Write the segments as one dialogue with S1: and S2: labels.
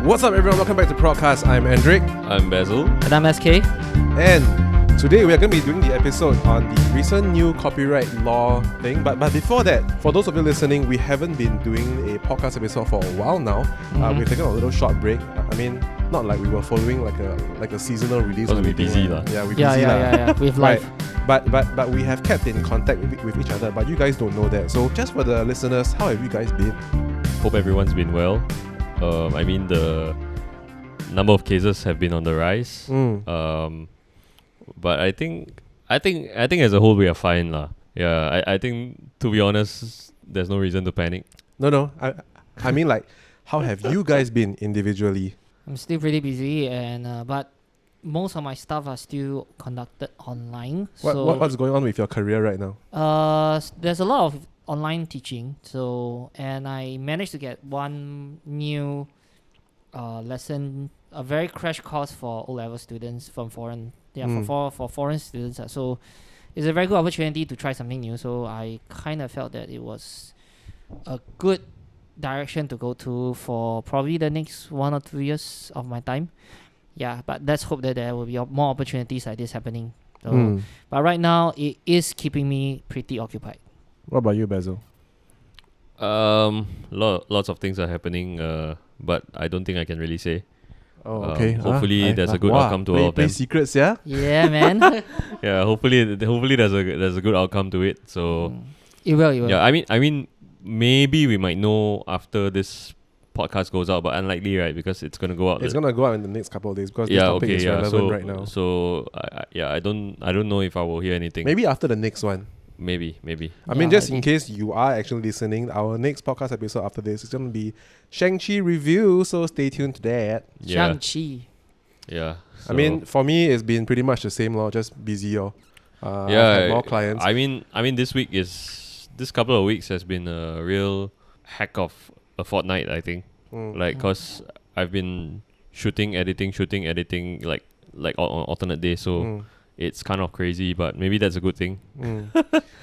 S1: What's up, everyone? Welcome back to Prod.cast. I'm Andric.
S2: I'm Basil.
S3: And I'm SK.
S1: And today we are going to be doing the episode on the recent new copyright law thing. But before that, for those of you listening, we haven't been doing a podcast episode for a while now. We've taken a little short break. I mean, not like we were following like a seasonal release.
S2: Because we're busy.
S1: Yeah, we're busy.
S3: Yeah. With life.
S1: Right. But we have kept in contact with each other, but you guys don't know that. So just for the listeners, how have you guys been?
S2: Hope everyone's been well. I mean, the number of cases have been on the rise. But I think as a whole we are fine lah. Yeah, I think, to be honest, there's no reason to panic.
S1: No. I mean, like, how have you guys been individually?
S3: I'm still pretty busy, and but most of my stuff are still conducted online.
S1: What's going on with your career right now?
S3: There's a lot of online teaching. And I managed to get one new lesson, a very crash course for O-level students from foreign. For foreign students. So it's a very good opportunity to try something new. So I kind of felt that it was a good direction to go to for probably the next 1 or 2 years of my time. Yeah, but let's hope that there will be more opportunities like this happening. So, but right now, it is keeping me pretty occupied.
S1: What about you, Basil?
S2: Lots of things are happening, but I don't think I can really say.
S1: Oh, okay.
S2: Hopefully, there's a good outcome to all of them.
S1: Play secrets, yeah.
S3: Yeah, man.
S2: Yeah, hopefully there's a good outcome to it. So
S3: it will.
S2: Yeah, I mean, maybe we might know after this podcast goes out, but unlikely, right? Because it's gonna go out.
S1: It's gonna go out in the next couple of days because this topic is relevant right now.
S2: So I don't know if I will hear anything.
S1: Maybe after the next one.
S2: Maybe.
S1: I mean, just in case you are actually listening, our next podcast episode after this is going to be Shang-Chi review, so stay tuned to that.
S2: Yeah.
S3: Shang-Chi.
S2: Yeah.
S1: I mean, for me, it's been pretty much the same, just busy. I've had more clients.
S2: I mean, this couple of weeks has been a real heck of a fortnight, I think. Cause I've been shooting, editing, like on alternate days, so it's kind of crazy, but maybe that's a good thing.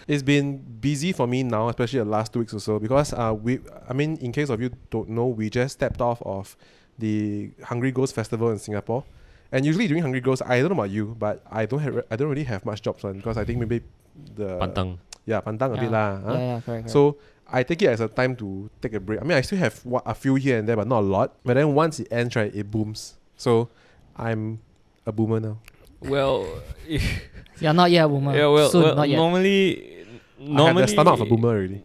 S1: It's been busy for me now, especially the last 2 weeks or so, because in case of you don't know, we just stepped off of the Hungry Ghost Festival in Singapore. And usually during Hungry Ghost, I don't know about you, but I don't really have much jobs on, because I think maybe the
S2: Pantang.
S1: Yeah, pantang a bit lah.
S3: Yeah, correct.
S1: So I take it as a time to take a break. I mean, I still have a few here and there, but not a lot. But then once it ends, right, it booms. So I'm a boomer now.
S2: Well,
S3: you're not yet a boomer.
S2: Yeah, well,
S3: not yet.
S2: Normally,
S1: I have the stomach of a boomer already.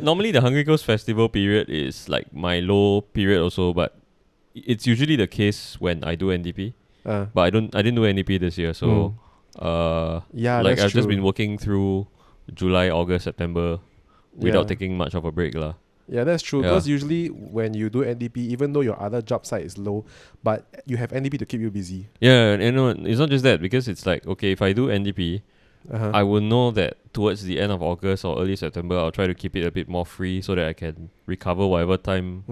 S2: Normally, the Hungry Ghost Festival period is like my low period also, but it's usually the case when I do NDP. But I didn't do NDP this year, so like I've just been working through July, August, September without taking much of a break lah.
S1: Yeah, that's true. Because usually when you do NDP, even though your other job site is low, but you have NDP to keep you busy.
S2: Yeah, and it's not just that, because it's like, okay, if I do NDP, I will know that towards the end of August or early September, I'll try to keep it a bit more free so that I can recover whatever time,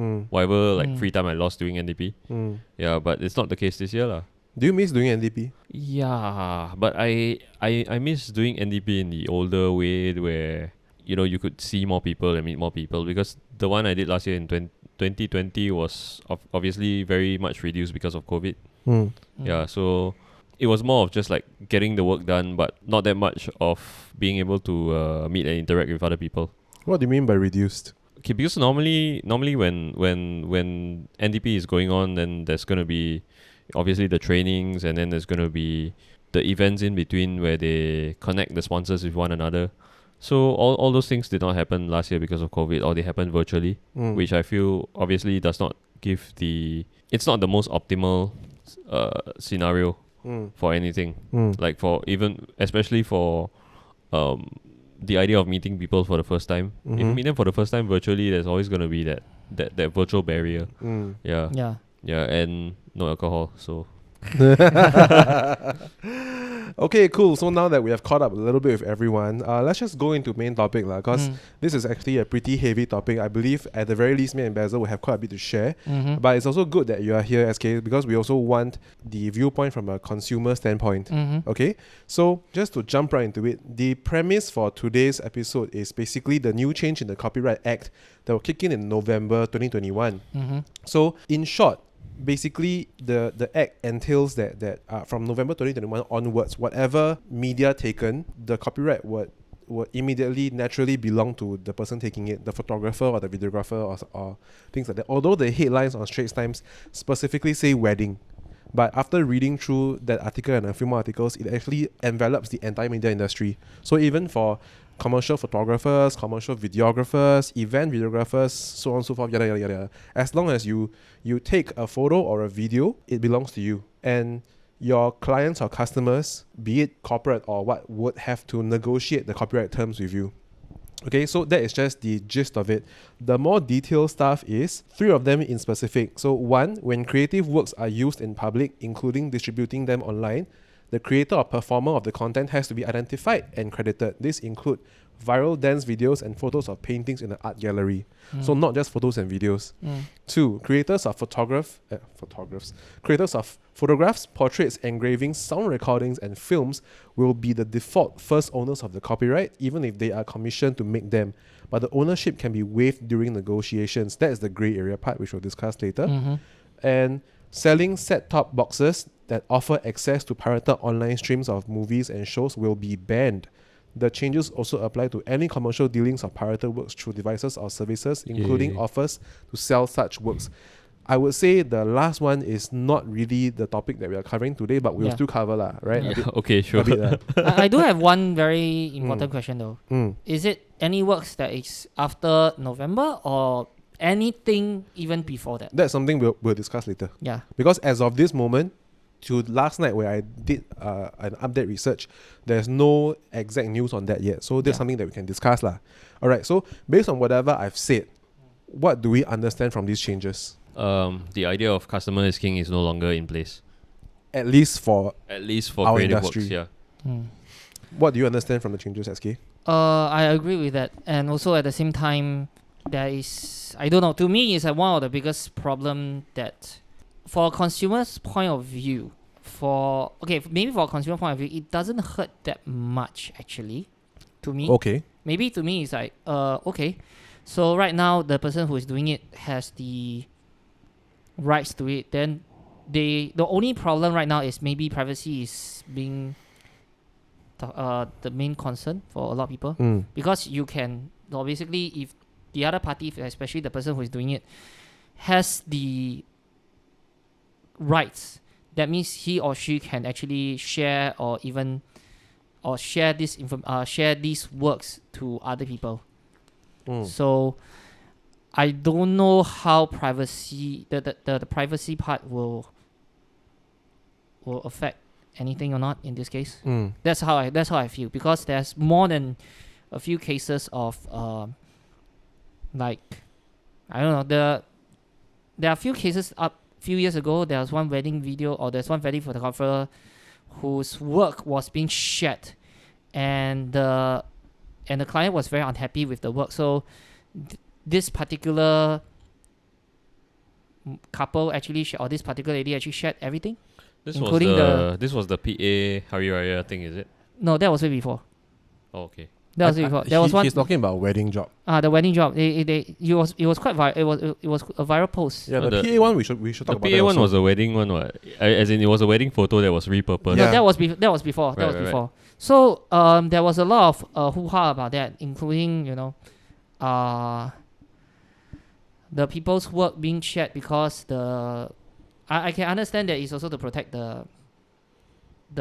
S2: free time I lost doing NDP. Yeah, but it's not the case this year lah.
S1: Do you miss doing NDP?
S2: Yeah, but I miss doing NDP in the older way where, you could see more people and meet more people, because the one I did last year in 2020 was obviously very much reduced because of COVID. Yeah, so it was more of just like getting the work done, but not that much of being able to meet and interact with other people.
S1: What do you mean by reduced?
S2: Okay, because normally when NDP is going on, then there's going to be obviously the trainings, and then there's going to be the events in between where they connect the sponsors with one another. So all those things did not happen last year because of COVID, or they happened virtually, which I feel obviously does not give it's not the most optimal scenario for anything. Like especially for the idea of meeting people for the first time. If you meet them for the first time virtually, there's always going to be that virtual barrier. Yeah, and no alcohol, so
S1: Okay, cool. So now that we have caught up a little bit with everyone, let's just go into main topic because this is actually a pretty heavy topic. I believe at the very least, me and Basil will have quite a bit to share. But it's also good that you are here, SK, because we also want the viewpoint from a consumer standpoint. Okay, so just to jump right into it, the premise for today's episode is basically the new change in the Copyright Act that will kick in November 2021. So in short, basically the act entails that from November 2021 onwards, whatever media taken, the copyright would immediately naturally belong to the person taking it, the photographer or the videographer or things like that. Although the headlines on Straits Times specifically say wedding, but after reading through that article and a few more articles, it actually envelops the entire media industry. So even for commercial photographers, commercial videographers, event videographers, so on and so forth, yada yada yada. As long as you take a photo or a video, it belongs to you. And your clients or customers, be it corporate or what, would have to negotiate the copyright terms with you. Okay, so that is just the gist of it. The more detailed stuff is 3 of them in specific. So 1, when creative works are used in public, including distributing them online, the creator or performer of the content has to be identified and credited. This include viral dance videos and photos of paintings in an art gallery. So not just photos and videos. 2, creators of creators of photographs, portraits, engravings, sound recordings, and films will be the default first owners of the copyright, even if they are commissioned to make them. But the ownership can be waived during negotiations. That is the grey area part, which we'll discuss later. And selling set-top boxes that offer access to pirated online streams of movies and shows will be banned. The changes also apply to any commercial dealings of pirated works through devices or services, including offers to sell such works. I would say the last one is not really the topic that we are covering today, but we'll still cover lah, right?
S2: Yeah. Okay, sure.
S3: I do have one very important question though. Is it any works that is after November or anything even before that?
S1: That's something we'll discuss later.
S3: Yeah.
S1: Because as of this moment, to last night where I did an update research, there's no exact news on that yet. So that's something that we can discuss lah. Alright, so based on whatever I've said, what do we understand from these changes?
S2: The idea of customer is king is no longer in place.
S1: At least for our
S2: creative
S1: industry.
S2: works, yeah.
S1: What do you understand from the changes, SK?
S3: I agree with that. And also at the same time, there is, I don't know, to me it's one of the biggest problem that for a consumer's point of view, maybe for a consumer point of view, it doesn't hurt that much actually, to me.
S1: Okay.
S3: Maybe to me it's like, okay, so right now the person who is doing it has the rights to it. Then the only problem right now is maybe privacy is being the main concern for a lot of people. Because you can, basically, if the other party, especially the person who is doing it, has the rights, that means he or she can actually share share these works to other people. So I don't know how privacy the privacy part will affect anything or not in this case. That's how I feel, because there's more than a few cases of like, I don't know, there are a few cases up few years ago. There was one wedding video, or there's one wedding photographer whose work was being shared, and the client was very unhappy with the work. So this particular couple actually or this particular lady actually shared everything, including
S2: this was the PA Hari Raya thing, is it?
S3: No, that was way before.
S2: Oh, okay.
S3: That was way before. There was one.
S1: He's talking about wedding job.
S3: The wedding job. It was quite viral. It was a viral post.
S1: Yeah, the PA one we should talk about.
S2: The PA one was a wedding one, what? As in, it was a wedding photo that was repurposed.
S3: Yeah. That was before.
S2: Right.
S3: So there was a lot of hoo-ha about that, including the people's work being shared, because I can understand that it's also to protect the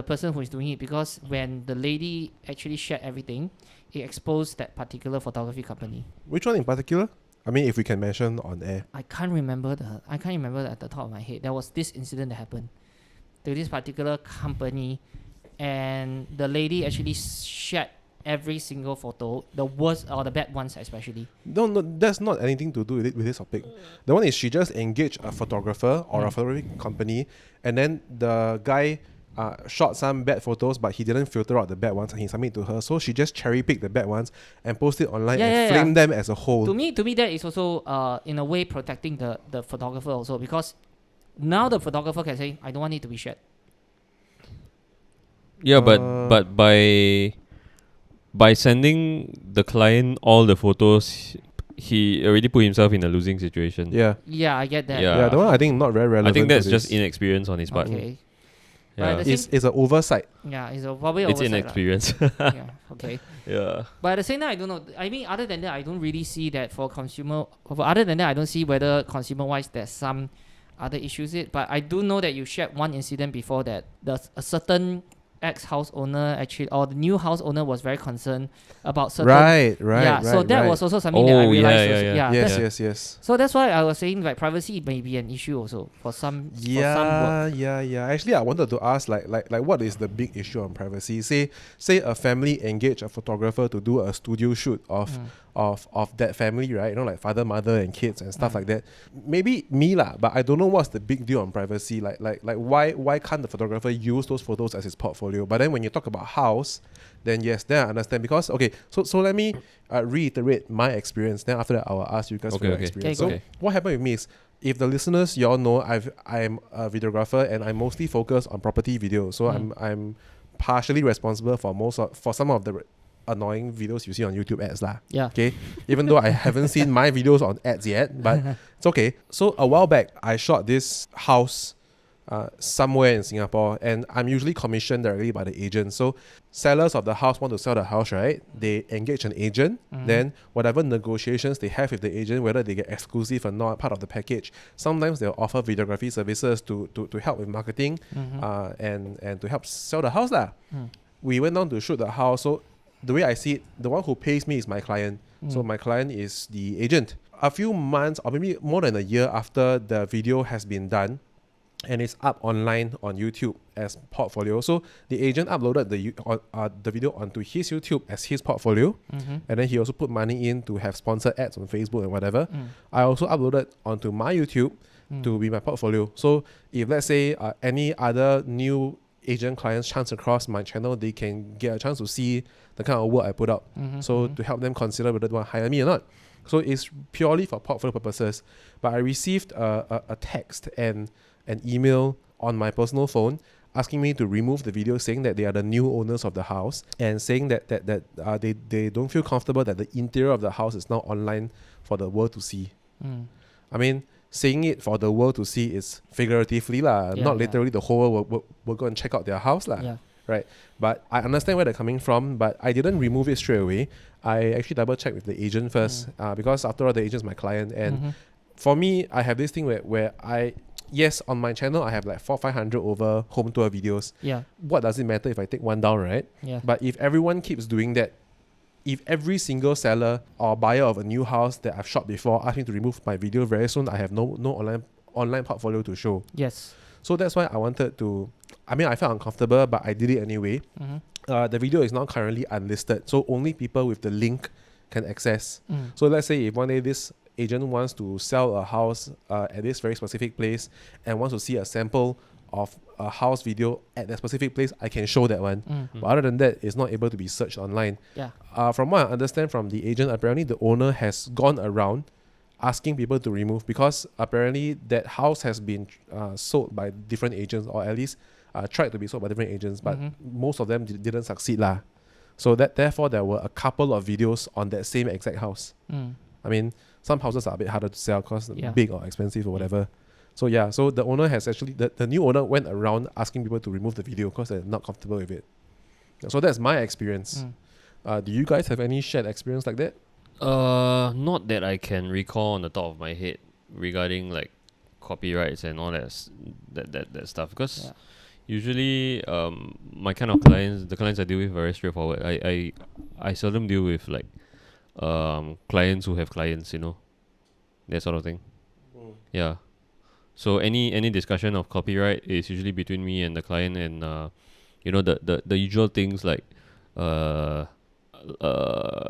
S3: person who is doing it, because when the lady actually shared everything, it exposed that particular photography company.
S1: Which one in particular? I mean, if we can mention on air.
S3: I can't remember at the top of my head. There was this incident that happened to this particular company, and the lady actually shared every single photo, the worst or the bad ones especially.
S1: No, that's not anything to do with this topic. The one is she just engaged a photographer or a photography company, and then the guy shot some bad photos, but he didn't filter out the bad ones and he submitted to her. So she just cherry picked the bad ones and posted online and framed them as a whole.
S3: To me, that is also in a way protecting the photographer also, because now the photographer can say, I don't want it to be shared.
S2: Yeah, but by sending the client all the photos he already put himself in a losing situation.
S1: Yeah.
S3: Yeah, I get that.
S2: Yeah.
S1: The one I think not very relevant.
S2: I think that's
S1: to
S2: just
S1: this.
S2: inexperience on his part.
S3: Okay.
S2: Yeah.
S3: But at the
S1: It's an oversight.
S3: Yeah, it's probably
S2: It's
S3: oversight lah.
S2: inexperience.
S3: Yeah, okay.
S2: Yeah.
S3: But at the same time, I don't know. I mean, other than that, I don't really see that for consumer. Other than that, I don't see whether consumer-wise there's some other issues. But I do know that you shared one incident before that a certain ex-house owner actually, or the new house owner was very concerned about certain.
S1: Right.
S3: Yeah. So that
S1: right.
S3: was also something that I
S2: Oh, yeah,
S3: realized.
S2: yeah,
S3: also.
S2: yeah.
S3: That's-
S1: Yes.
S3: So that's why I was saying like privacy may be an issue also for some. For some work.
S1: Yeah. Actually, I wanted to ask like what is the big issue on privacy? Say a family engage a photographer to do a studio shoot of that family, right? You know, like father, mother, and kids and stuff like that. Maybe me lah, but I don't know what's the big deal on privacy. Like why can't the photographer use those photos as his portfolio? But then when you talk about house, then yes, then I understand because so let me reiterate my experience. Then after that, I will ask you guys for your experience.
S3: Okay,
S1: So what happened with me is, if the listeners, y'all know, I'm a videographer and I mostly focus on property video. So I'm partially responsible for some of the annoying videos you see on YouTube ads lah.
S3: Yeah.
S1: Okay. Even though I haven't seen my videos on ads yet, but it's okay. So a while back, I shot this house somewhere in Singapore, and I'm usually commissioned directly by the agent. So sellers of the house want to sell the house, right? They engage an agent. Then whatever negotiations they have with the agent, whether they get exclusive or not, part of the package, sometimes they'll offer videography services to help with marketing and to help sell the house lah. We went down to shoot the house. So the way I see it, the one who pays me is my client. So my client is the agent. A few months or maybe more than a year after the video has been done, and it's up online on YouTube as portfolio. So the agent uploaded the video onto his YouTube as his portfolio, and then he also put money in to have sponsored ads on Facebook and whatever. I also uploaded onto my YouTube to be my portfolio. So if let's say any other new agent clients chance across my channel, they can get a chance to see the kind of work I put out. So to help them consider whether they want to hire me or not. So it's purely for portfolio purposes. But I received a text and an email on my personal phone asking me to remove the video, saying that they are the new owners of the house, and saying that they don't feel comfortable that the interior of the house is now online for the world to see. I mean, saying it for the world to see is figuratively lah, not literally the whole world will go and check out their house lah. Right. But I understand where they're coming from, but I didn't remove it straight away. I actually double checked with the agent first, because after all, the agent's my client. And for me, I have this thing where yes, on my channel, I have like 400-500 over home tour videos. What does it matter if I take one down, right? But if everyone keeps doing that, if every single seller or buyer of a new house that I've shot before asks me to remove my video, very soon I have no online portfolio to show. So that's why I wanted to, I mean, I felt uncomfortable, but I did it anyway. The video is now currently unlisted, so only people with the link can access. So let's say if one day this agent wants to sell a house at this very specific place and wants to see a sample of a house video at that specific place, I can show that one. But other than that, it's not able to be searched online. From what I understand from the agent, apparently the owner has gone around asking people to remove, because apparently that house has been sold by different agents, or at least tried to be sold by different agents, but most of them didn't succeed lah. So that therefore there were a couple of videos on that same exact house. I mean, some houses are a bit harder to sell because big or expensive or whatever. So so the owner has actually, the new owner went around asking people to remove the video because they're not comfortable with it. So that's my experience. Do you guys have any shared experience like that?
S2: Not that I can recall on the top of my head regarding like copyrights and all that stuff, because usually my kind of clients, the clients I deal with, are very straightforward. I seldom deal with like clients who have clients, you know, that sort of thing. So any discussion of copyright is usually between me and the client, and you know, the usual things like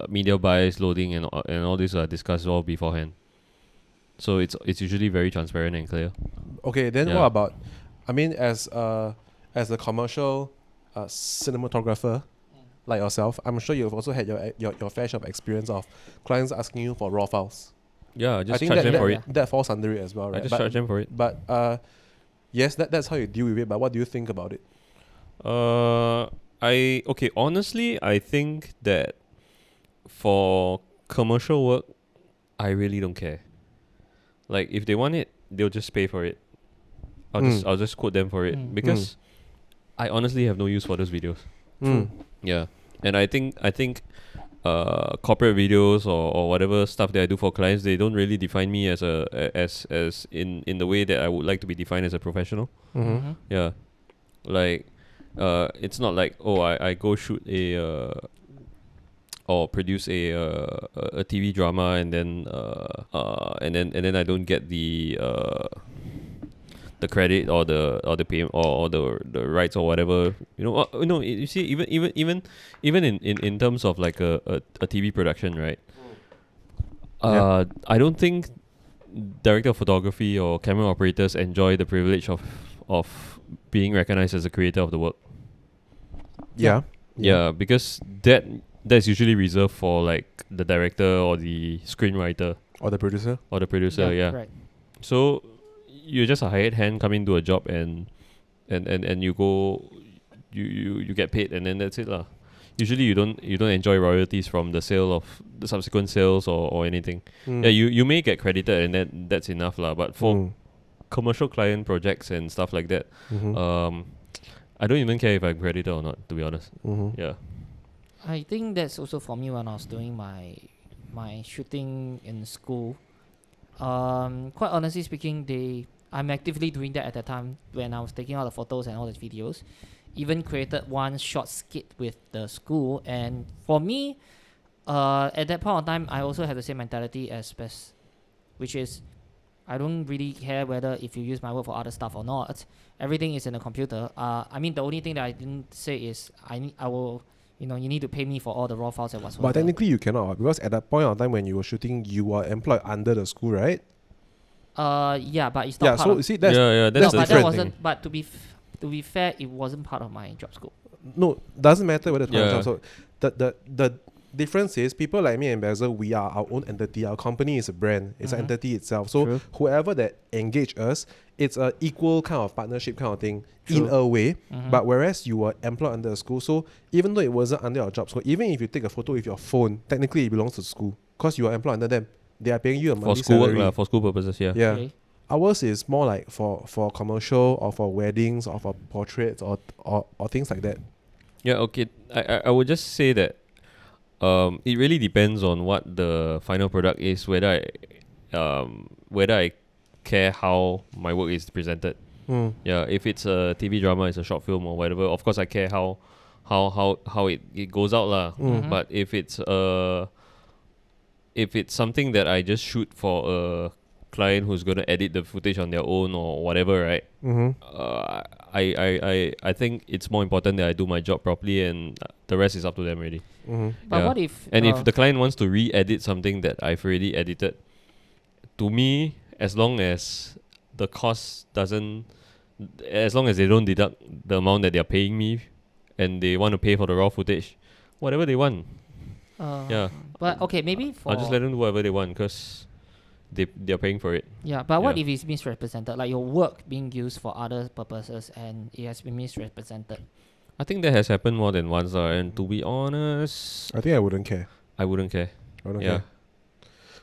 S2: media bias, loading, and all these are discussed all beforehand. So it's usually very transparent and clear.
S1: Okay, then what about, I mean, as a commercial cinematographer like yourself, I'm sure you've also had your fair share of experience of clients asking you for raw files.
S2: Yeah, just
S1: I think
S2: charge them for it.
S1: That falls under it as well, right?
S2: I just charge them for it.
S1: But yes, that's how you deal with it. But what do you think about it? Honestly, I think that for commercial work,
S2: I really don't care. Like if they want it, they'll just pay for it. I'll just quote them for it because I honestly have no use for those videos. Yeah, and I think corporate videos or whatever stuff that I do for clients, they don't really define me as as in the way that I would like to be defined as a professional. Yeah, like it's not like I go shoot a or produce a TV drama and then I don't get the credit or the pay or the rights or whatever, you see, even in terms of like a TV production, right? I don't think director of photography or camera operators enjoy the privilege of being recognized as a creator of the work. Yeah, because that's usually reserved for like the director or the screenwriter
S1: or the producer.
S2: Yeah.
S3: Right.
S2: So you're just a hired hand coming to a job and you go, you get paid and then that's it lah. Usually you don't enjoy royalties from the sale of the subsequent sales or anything. Yeah, you may get credited and that's enough lah. But for commercial client projects and stuff like that, I don't even care if I'm credited or not, to be honest. Yeah.
S3: I think that's also for me when I was doing my shooting in school. Quite honestly speaking, I'm actively doing that at that time when I was taking all the photos and all the videos. Even created one short skit with the school, and for me, at that point of time, I also have the same mentality as Bess, which is I don't really care whether if you use my work for other stuff or not. Everything is in the computer. I mean, the only thing that I didn't say is I will. You need to pay me for all the raw files and whatsoever.
S1: But technically you cannot, because at that point of time when you were shooting, you were employed under the school, right?
S3: Yeah, but it's not part
S1: so
S3: of...
S1: you see, that's
S2: that's
S3: but
S1: different
S3: that wasn't...
S1: thing.
S3: But to be fair, it wasn't part of my job scope.
S1: No, doesn't matter whether it's part
S2: Yeah.
S1: of job. So the difference is people like me and Basil, we are our own entity. Our company is a brand. It's an entity itself. So
S3: True.
S1: whoever that engage us, it's a equal kind of partnership kind of thing
S3: True.
S1: in a way. But whereas you were employed under a school, so even though it wasn't under your job scope, even if you take a photo with your phone, technically it belongs to the school because you are employed under them. They are paying you a
S2: for
S1: monthly
S2: school
S1: salary.
S2: work for school purposes. Yeah.
S1: Yeah.
S3: Okay.
S1: Ours is more like for commercial or for weddings or for portraits or things like that.
S2: Yeah. Okay. I would just say that it really depends on what the final product is, whether I care how my work is presented. Yeah, if it's a TV drama, it's a short film or whatever, of course I care how it goes out lah. But if it's something that I just shoot for a client who's gonna edit the footage on their own or whatever, right? I think it's more important that I do my job properly and the rest is up to them already.
S3: But what if...
S2: if the client wants to re-edit something that I've already edited, to me, as long as the cost doesn't, as long as they don't deduct the amount that they're paying me and they want to pay for the raw footage, whatever they want. Yeah.
S3: But okay, maybe for...
S2: I'll just let them do whatever they want because they're paying for it.
S3: Yeah, but what
S2: Yeah.
S3: if it's misrepresented? Like your work being used for other purposes and it has been misrepresented?
S2: I think that has happened more than once, and to be honest,
S1: I think I wouldn't care.
S2: I wouldn't care.
S1: I don't
S2: Yeah.
S1: care.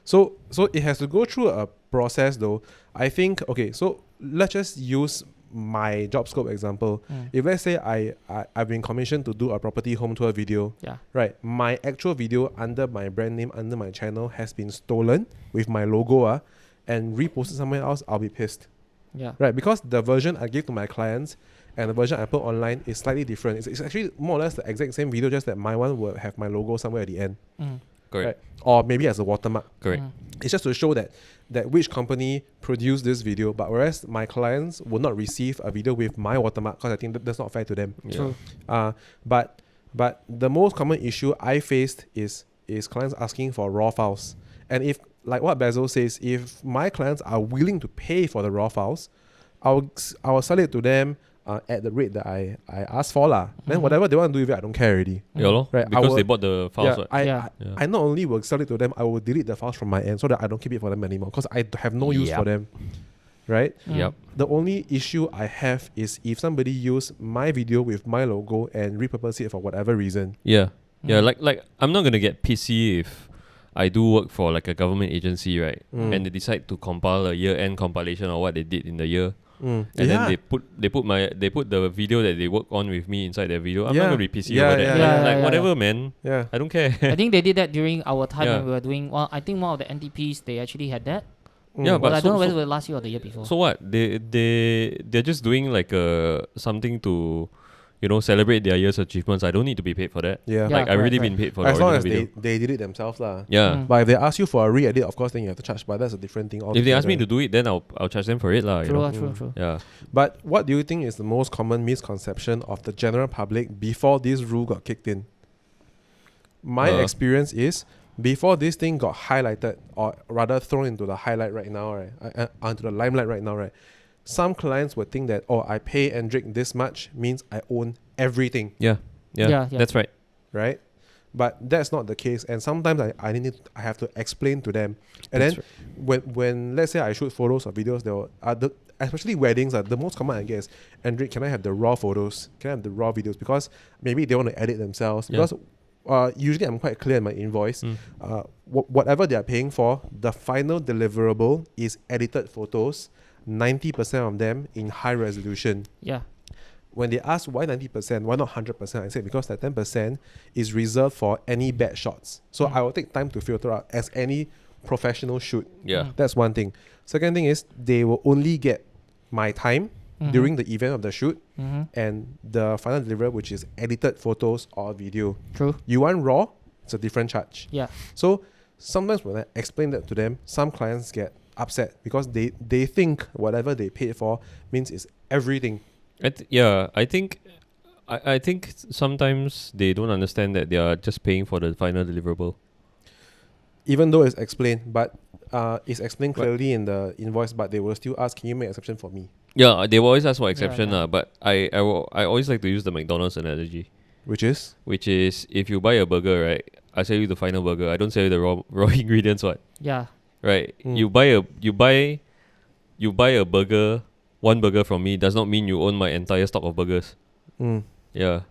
S1: So it has to go through a process though. I think, okay, so let's just use my job scope example. If let's say I've been commissioned to do a property home tour video,
S3: Yeah.
S1: right? My actual video under my brand name, under my channel has been stolen with my logo and reposted somewhere else, I'll be pissed.
S3: Yeah.
S1: Right? Because the version I give to my clients and the version I put online is slightly different. It's actually more or less the exact same video, just that my one will have my logo somewhere at the end.
S2: Correct.
S1: Right? Or maybe as a watermark.
S2: Correct.
S1: It's just to show that which company produced this video, but whereas my clients will not receive a video with my watermark because I think that's not fair to them.
S2: Yeah.
S3: True.
S1: But the most common issue I faced is clients asking for raw files. And if, like what Basil says, if my clients are willing to pay for the raw files, I will sell it to them at the rate that I asked for lah. Then whatever they want to do with it, I don't care already.
S2: Yeah, lor.
S1: Right,
S2: Because
S1: I
S2: they
S1: will-
S2: bought the files.
S1: Yeah,
S2: right?
S1: I not only will sell it to them, I will delete the files from my end so that I don't keep it for them anymore because I have no use for them. Right?
S2: Yep.
S1: The only issue I have is if somebody use my video with my logo and repurpose it for whatever reason.
S2: Yeah. Yeah, like I'm not gonna get pissy if I do work for like a government agency, right? And they decide to compile a year-end compilation of what they did in the year. And then they put the video that they work on with me inside their video. I'm not gonna be pissy over that. Whatever, man.
S1: Yeah.
S2: I don't care.
S3: I think they did that during our time
S2: Yeah.
S3: when we were doing. Well, I think one of the NDPs they actually had that.
S2: Yeah,
S3: But
S2: but
S3: I don't know whether it was last year or the year before.
S2: so what? They're just doing like something to, celebrate their year's achievements. I don't need to be paid for that.
S1: Yeah.
S3: Yeah.
S2: Like I've already
S3: correct.
S2: been paid for
S1: As
S2: the
S1: long
S2: original
S1: as
S2: video.
S1: they did it themselves lah.
S2: Yeah.
S3: Mm.
S1: But if they ask you for a re-edit, of course, then you have to charge. But that's a different thing.
S2: If they ask me to
S1: altogether.
S2: do it, then I'll charge them for it lah.
S3: True.
S2: Yeah.
S1: But what do you think is the most common misconception of the general public before this rule got kicked in? My experience is before this thing got highlighted, or rather thrown into the highlight right now, right, onto the limelight right now, right, some clients would think that, I pay Andric this much means I own everything,
S2: Yeah. That's right.
S1: right? But that's not the case, and sometimes I have to explain to them, and
S2: That's
S1: then when let's say I shoot photos or videos, especially weddings, the most common I guess, Andric, can I have the raw photos? Can I have the raw videos? Because maybe they want to edit themselves.
S2: Yeah.
S1: Because usually I'm quite clear in my invoice. Whatever they are paying for, the final deliverable is edited photos, 90% of them in high resolution.
S3: Yeah.
S1: When they ask why 90%, why not 100%, I say because that 10% is reserved for any bad shots. So I will take time to filter out as any professional should.
S2: Yeah.
S1: That's one thing. Second thing is they will only get my time during the event of the shoot and the final delivery, which is edited photos or video.
S3: True.
S1: You want raw, it's a different charge.
S3: Yeah.
S1: So sometimes when I explain that to them, some clients get upset because they think whatever they paid for means it's everything.
S2: I think sometimes they don't understand that they are just paying for the final deliverable.
S1: Even though it's explained, but it's explained clearly in the invoice, but they will still ask, can you make exception for me?
S2: Yeah, they will always ask for exception,
S3: yeah.
S2: But I always like to use the McDonald's analogy,
S1: Which is?
S2: if you buy a burger, right? I sell you the final burger. I don't sell you the raw ingredients, what?
S3: Yeah.
S2: Right? You buy a burger, one burger from me does not mean you own my entire stock of burgers. Yeah.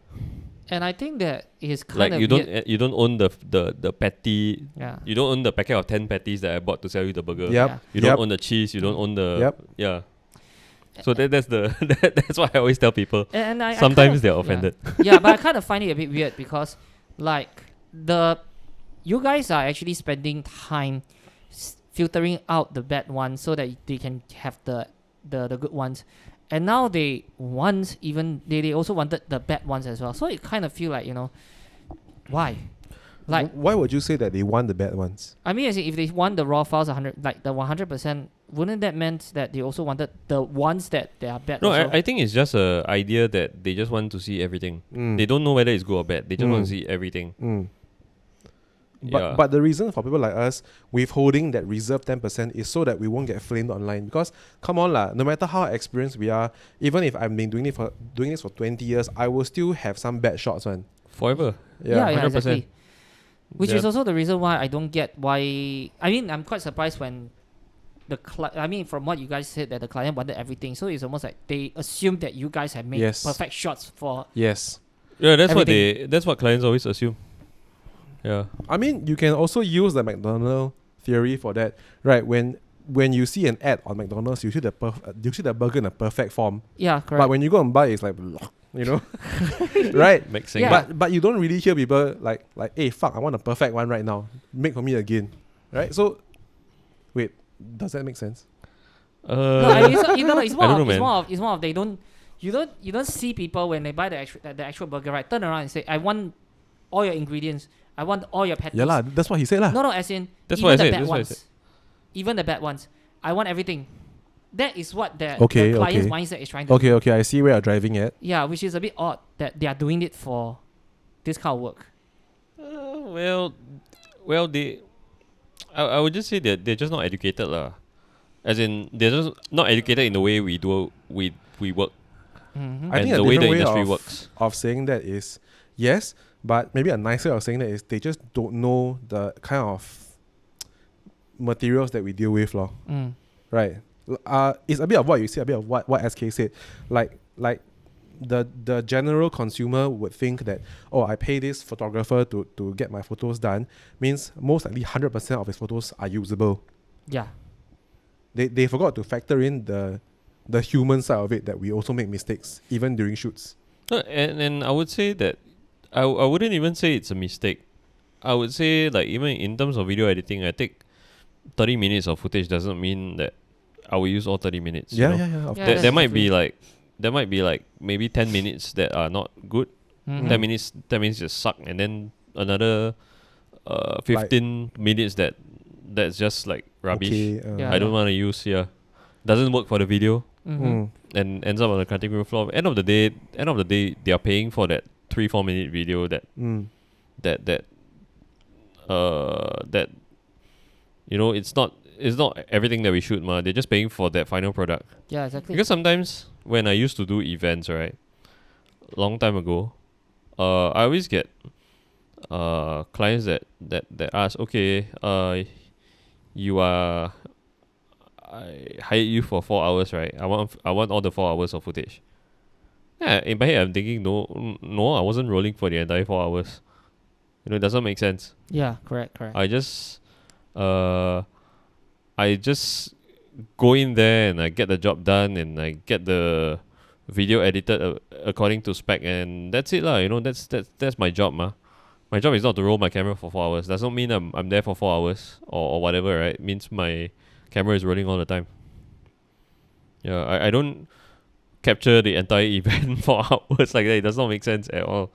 S3: And I think that is kind
S2: Like
S3: of
S2: you don't own the patty.
S3: Yeah.
S2: You don't own the packet of 10 patties that I bought to sell you the burger.
S1: Yep.
S3: Yeah.
S2: You don't own the cheese. You don't own the.
S1: Yep.
S2: Yeah. So that's that's what I always tell people.
S3: And I
S2: Sometimes
S3: kind of,
S2: they're offended.
S3: Yeah, but I kind of find it a bit weird because, like, you guys are actually spending time filtering out the bad ones so that they can have the good ones, and now they also wanted the bad ones as well. So it kind of feel like, why? Like,
S1: why would you say that they want the bad ones?
S3: I mean, as in, if they want the raw files 100, like the 100%, wouldn't that meant that they also wanted the ones that they are bad?
S2: No,
S3: also?
S2: I think it's just a idea that they just want to see everything. They don't know whether it's good or bad. They just want to see everything.
S1: But the reason for people like us withholding that reserved 10% is so that we won't get flamed online. Because come on lah, no matter how experienced we are, even if I've been doing this for 20 years, I will still have some bad shots, man.
S2: Forever.
S3: Yeah,
S2: 100%.
S3: exactly. Which is also the reason why I don't get why. I mean, I'm quite surprised when from what you guys said, that the client wanted everything. So it's almost like they assume that you guys have made perfect shots for.
S1: Yes.
S2: Yeah, that's
S3: everything.
S2: that's what clients always assume. Yeah.
S1: I mean, you can also use the McDonald's theory for that, right? When you see an ad on McDonald's, you see the burger in a perfect form.
S3: Yeah, correct.
S1: But when you go and buy, it's like, right?
S2: Mixing.
S3: Yeah.
S1: But you don't really hear people like, hey, fuck, I want a perfect one right now. Make for me again, right? So, wait, does that make sense?
S3: No, it's more of they don't. You don't see people when they buy the actual burger, right? Turn around and say, I want all your ingredients. I want all your patties.
S1: Yeah lah, that's what he said lah.
S3: No, as in
S2: That's
S3: even
S2: what I
S3: the
S2: said,
S3: bad
S2: that's what I
S3: ones.
S2: said.
S3: Even the bad ones. I want everything. That is what the
S1: Okay,
S3: client's
S1: okay.
S3: mindset is trying to do.
S1: Okay, I see where you're driving at.
S3: Yeah, which is a bit odd that they are doing it for this kind of work.
S2: Well, I would just say that they're just not educated lah. As in, they're just not educated in the way we work.
S3: Mm-hmm.
S1: I think
S2: And
S1: a
S2: the way the
S1: different way
S2: industry
S1: of,
S2: works.
S1: of saying that is, yes, but maybe a nicer way of saying that is they just don't know the kind of materials that we deal with, lor. Right. It's a bit of what you said, a bit of what SK said. Like the general consumer would think that, oh, I pay this photographer to get my photos done, means most likely 100% of his photos are usable.
S3: Yeah.
S1: They forgot to factor in the human side of it, that we also make mistakes even during shoots.
S2: And I would say that I wouldn't even say it's a mistake. I would say, like, even in terms of video editing, I take 30 minutes of footage doesn't mean that I will use all 30 minutes.
S1: Yeah,
S2: you know?
S1: yeah. Of
S3: Yeah,
S1: course.
S2: There might be like maybe 10 minutes that are not good.
S3: Mhm.
S2: 10 minutes just suck, and then another 15 minutes that's just like rubbish.
S1: Okay,
S3: Yeah.
S2: I don't want to use here. Doesn't work for the video
S3: Mhm.
S2: and ends up on the cutting room floor. End of the day, they are paying for that 3-4 minute video that you know, it's not everything that we shoot, ma. They're just paying for that final product.
S3: Yeah, exactly.
S2: Because sometimes when I used to do events, right, long time ago, I always get clients that ask, okay, I hired you for 4 hours, right? I want all the 4 hours of footage. Yeah, in my head I'm thinking, no, I wasn't rolling for the entire 4 hours. You know, it doesn't make sense.
S3: Yeah, correct.
S2: I just go in there and I get the job done and I get the video edited according to spec, and that's it lah. You know, that's my job, ma. My job is not to roll my camera for 4 hours. Doesn't mean I'm there for 4 hours or whatever, right? It means my camera is rolling all the time. Yeah, I don't capture the entire event for hours like that. It does not make sense at all.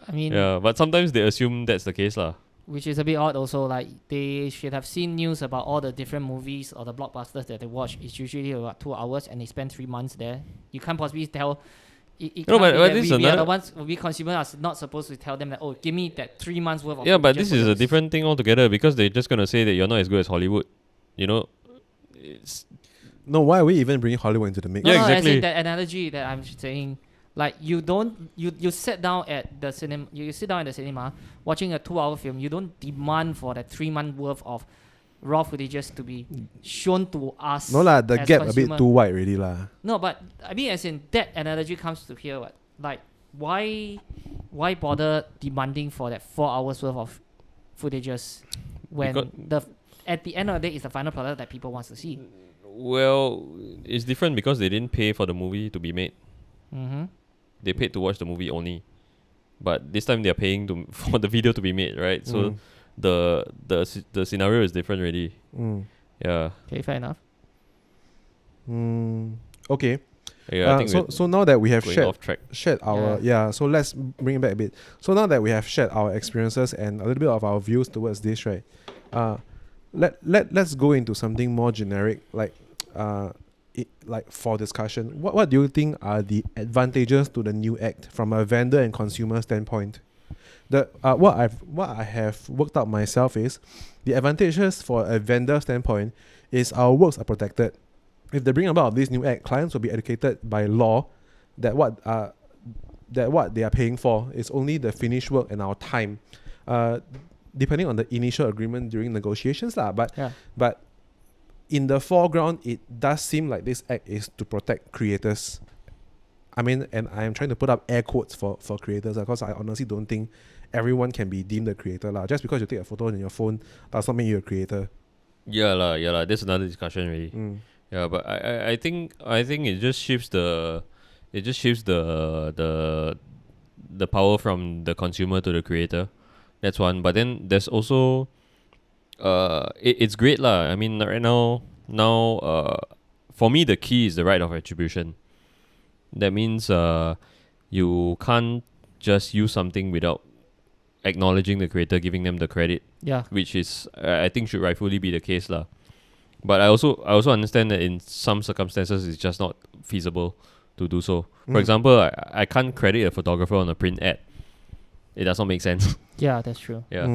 S3: I mean,
S2: Yeah, but sometimes they assume that's the case lah.
S3: which is a bit odd also. Like, they should have seen news about all the different movies or the blockbusters that they watch. It's usually about 2 hours, and they spend 3 months there. You can't possibly tell. It
S2: No,
S3: can't
S2: but
S3: be that
S2: this is
S3: we are the
S2: another-
S3: ones, we consumers are not supposed to tell them that, oh, give me that 3 months worth of
S2: Yeah, but
S3: footage
S2: this
S3: for
S2: is a
S3: this.
S2: different thing altogether, because they're just gonna say that you're not as good as Hollywood. You know, it's
S1: No, why are we even bringing Hollywood into the mix?
S3: No,
S2: Yeah,
S3: no,
S2: exactly.
S3: as in that analogy that I'm saying, like, you sit down at the cinema, you sit down in the cinema watching a 2-hour film. You don't demand for that 3 month worth of raw footages to be shown to us.
S1: No lah, the
S3: as
S1: gap a
S3: consumer.
S1: bit too wide already lah.
S3: No, but I mean, as in that analogy comes to here, what? Like, why bother demanding for that 4 hours worth of footages when at the end of the day, it's the final product that people wants to see.
S2: well, it's different because they didn't pay for the movie to be made.
S3: Mm-hmm.
S2: They paid to watch the movie only. But this time they're paying for the video to be made, right? So the scenario is different already. Yeah.
S3: Okay, fair enough.
S1: Okay.
S2: Yeah, I think
S1: so now that we have
S2: going off track.
S1: shared our so let's bring it back a bit. So now that we have shared our experiences and a little bit of our views towards this, right? Let's go into something more generic, like for discussion. What do you think are the advantages to the new act from a vendor and consumer standpoint? What I have worked out myself is the advantages for a vendor standpoint is our works are protected. If they bring about this new act, clients will be educated by law that what they are paying for is only the finished work and our time, depending on the initial agreement during negotiations lah. But in the foreground, it does seem like this act is to protect creators. I mean, and I am trying to put up air quotes for creators because I honestly don't think everyone can be deemed a creator lah. Just because you take a photo on your phone does not make you a creator.
S2: Yeah lah. That's another discussion really. Yeah, but I think it just shifts the power from the consumer to the creator. That's one. But then there's also it's great lah. I mean, right now for me the key is the right of attribution. That means you can't just use something without acknowledging the creator, giving them the credit.
S3: Yeah.
S2: Which is I think should rightfully be the case lah. But I also understand that in some circumstances it's just not feasible to do so. For example, I can't credit a photographer on a print ad. It does not make sense.
S3: Yeah, that's true.
S2: Yeah.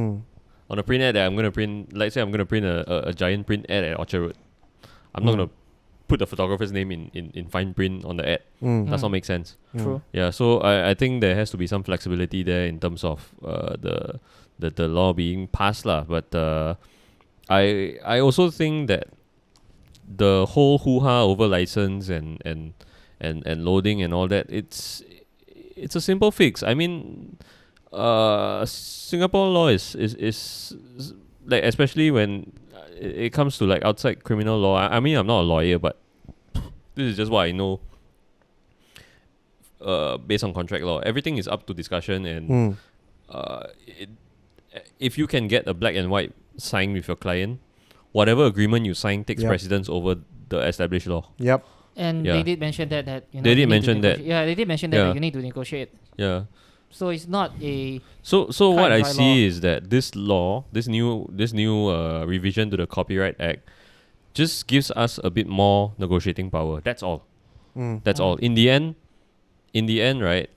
S2: On a print ad that I'm gonna print, let's say I'm gonna print a giant print ad at Orchard Road. I'm not gonna put the photographer's name in fine print on the ad. Does not make sense.
S3: True.
S2: Yeah, so I think there has to be some flexibility there in terms of the law being passed lah. But I also think that the whole hoo-ha over license and loading and all that, it's a simple fix. I mean, Singapore law is like, especially when it comes to like outside criminal law. I mean, I'm not a lawyer, but this is just what I know. Based on contract law, everything is up to discussion, and if you can get a black and white sign with your client, whatever agreement you sign takes precedence over the established law.
S1: Yep.
S3: And they did mention that you know,
S2: they did mention that.
S3: Yeah, they did mention that you need to negotiate.
S2: Yeah.
S3: So it's not a.
S2: So what I see
S3: law.
S2: is that this law, this new revision to the Copyright Act, just gives us a bit more negotiating power. That's all. That's all. In the end, right,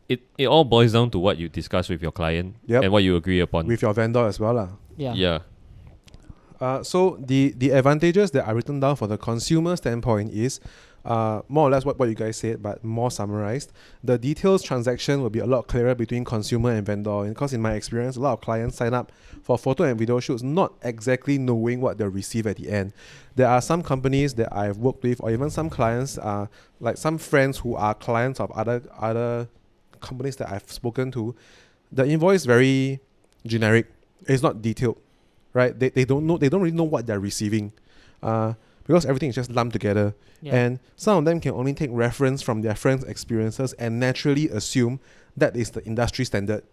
S2: it all boils down to what you discuss with your client and what you agree upon.
S1: With your vendor as well.
S3: Yeah.
S1: So the advantages that are written down for the consumer standpoint is more or less what you guys said, but more summarized. The details transaction will be a lot clearer between consumer and vendor, because in my experience, a lot of clients sign up for photo and video shoots not exactly knowing what they'll receive at the end. There are some companies that I've worked with, or even some clients, like some friends who are clients of other companies that I've spoken to. The invoice is very generic. It's not detailed, right? They don't know. They don't really know what they're receiving, because everything is just lumped together. Yeah. And some of them can only take reference from their friends' experiences and naturally assume that is the industry standard.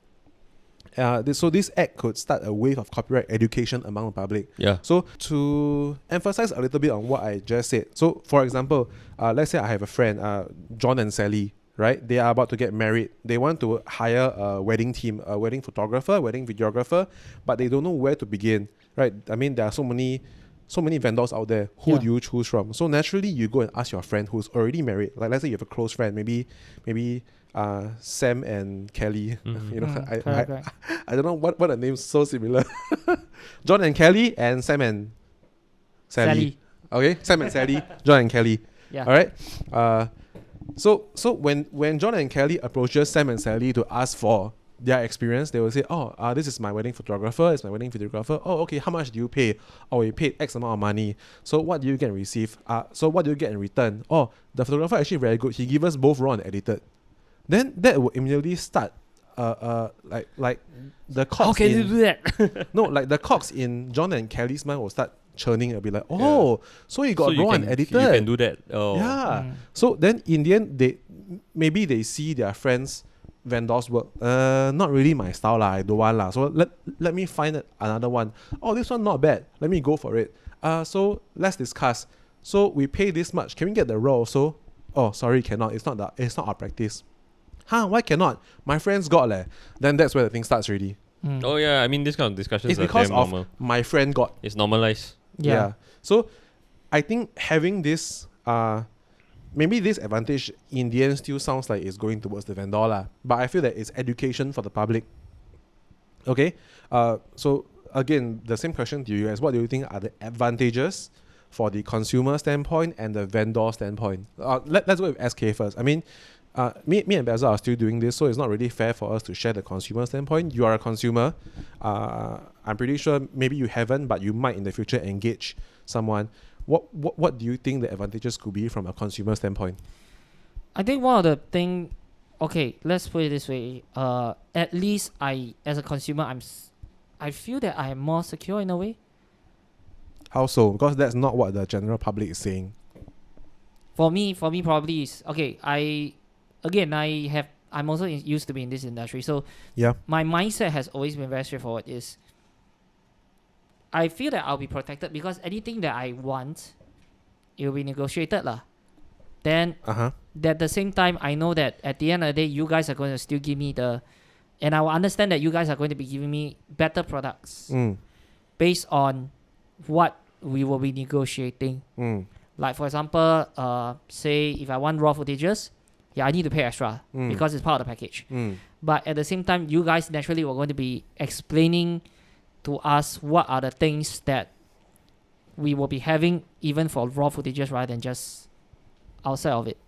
S1: So this act could start a wave of copyright education among the public. Yeah. So to emphasize a little bit on what I just said. So for example, let's say I have a friend, John and Sally, right? They are about to get married. They want to hire a wedding team, a wedding photographer, wedding videographer, but they don't know where to begin, right? I mean, there are so many vendors out there. Who do you choose from? So naturally, you go and ask your friend who's already married. Like, let's say you have a close friend, maybe Sam and Kelly. You know, I don't know what the name's so similar. John and Kelly and Sam and Sally. Okay, Sam and Sally, John and Kelly. Yeah. All right. So when John and Kelly approaches Sam and Sally to ask for their experience, they will say, this is my wedding photographer, it's my wedding videographer. Oh, okay, how much do you pay? Oh, we paid X amount of money. So what do you get and receive? So what do you get in return? Oh, the photographer actually very good. He gave us both raw and edited. Then that will immediately start like the cogs.
S3: How can you do that?
S1: No, like the cogs in John and Kelly's mind will start churning a bit like, so you got raw and edited.
S2: You can do that. Oh.
S1: Yeah. So then in the end, they see their friends' vendors work. Not really my style lah. I don't want lah. So let me find another one. Oh, this one not bad. Let me go for it. So let's discuss. So we pay this much. Can we get the raw also? Oh, sorry, cannot. It's not our practice. Why cannot? My friends got leh. Then that's where the thing starts already.
S2: Oh yeah, I mean this kind of discussions
S1: it's because
S2: of
S1: normal. My friend got.
S2: It's normalized.
S1: Yeah. So I think having this maybe this advantage in the end still sounds like it's going towards the vendor lah. But I feel that it's education for the public. Okay. So again, the same question to you guys. What do you think are the advantages for the consumer standpoint and the vendor standpoint? Let's go with SK first. I mean, me and Basil are still doing this, so it's not really fair for us to share the consumer standpoint. You are a consumer. I'm pretty sure maybe you haven't, but you might in the future engage someone. What do you think the advantages could be from a consumer standpoint?
S3: I think one of the thing, okay, let's put it this way. At least as a consumer, I feel that I am more secure in a way.
S1: How so? Because that's not what the general public is saying.
S3: For me probably is okay. I'm also used to be in this industry, so my mindset has always been very straightforward. Is I feel that I'll be protected because anything that I want, it will be negotiated lah. Then at the same time, I know that at the end of the day, you guys are going to still give me and I will understand that you guys are going to be giving me better products based on what we will be negotiating. Like for example, say if I want raw footages, I need to pay extra because it's part of the package. But at the same time, you guys naturally were going to be explaining to us what are the things that we will be having even for raw footages rather than just outside of it.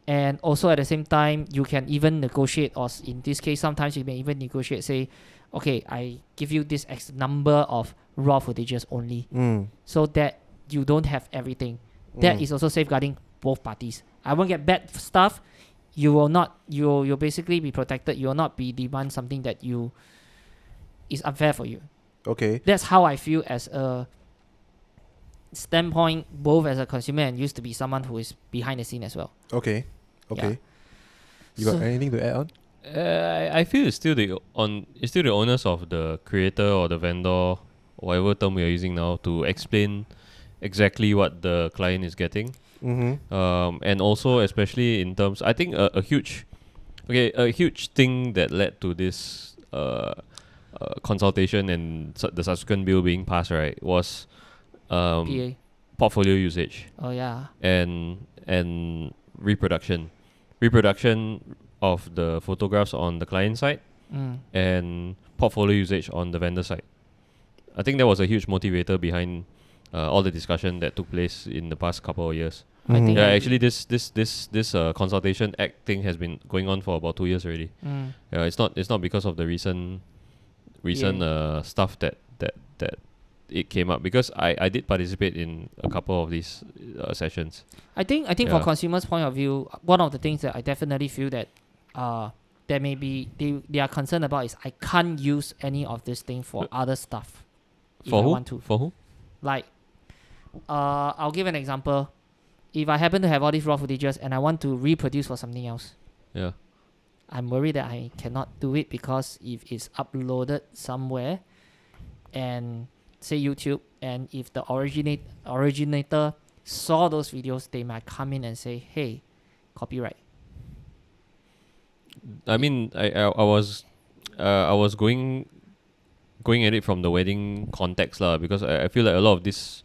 S3: And also at the same time, you can even negotiate, or in this case, sometimes you may even negotiate, say, okay, I give you this X number of raw footages only so that you don't have everything. That is also safeguarding both parties. I won't get bad stuff you will not, you'll basically be protected. You will not be demand something that is unfair for you.
S1: Okay.
S3: That's how I feel as a standpoint, both as a consumer and used to be someone who is behind the scene as well.
S1: Okay.
S3: Yeah.
S1: You got
S3: So-
S1: anything to add on?
S2: I feel it's still the onus of the creator or the vendor, whatever term we are using now, to explain exactly what the client is getting.
S1: Mm-hmm.
S2: And also especially in terms, I think a huge thing that led to this consultation and the subsequent bill being passed, right, was
S3: PA.
S2: portfolio usage
S3: Oh yeah.
S2: and reproduction of the photographs on the client side and portfolio usage on the vendor side. I think that was a huge motivator behind all the discussion that took place in the past couple of years.
S3: I think
S2: Yeah,
S3: I-
S2: actually, this consultation act thing has been going on for about 2 years already. Yeah, it's not because of the recent stuff that it came up, because I did participate in a couple of these sessions.
S3: I think
S2: Yeah.
S3: from consumers' point of view, one of the things that I definitely feel that that maybe they are concerned about is I can't use any of this thing for other stuff. If
S2: For
S3: I
S2: who?
S3: want to.
S2: For who?
S3: Like, I'll give an example. If I happen to have all these raw footages and I want to reproduce for something else,
S2: Yeah.
S3: I'm worried that I cannot do it, because if it's uploaded somewhere and say YouTube, and if the originator saw those videos, they might come in and say, hey, copyright.
S2: I mean, I was going at it from the wedding context lah, because I feel like a lot of this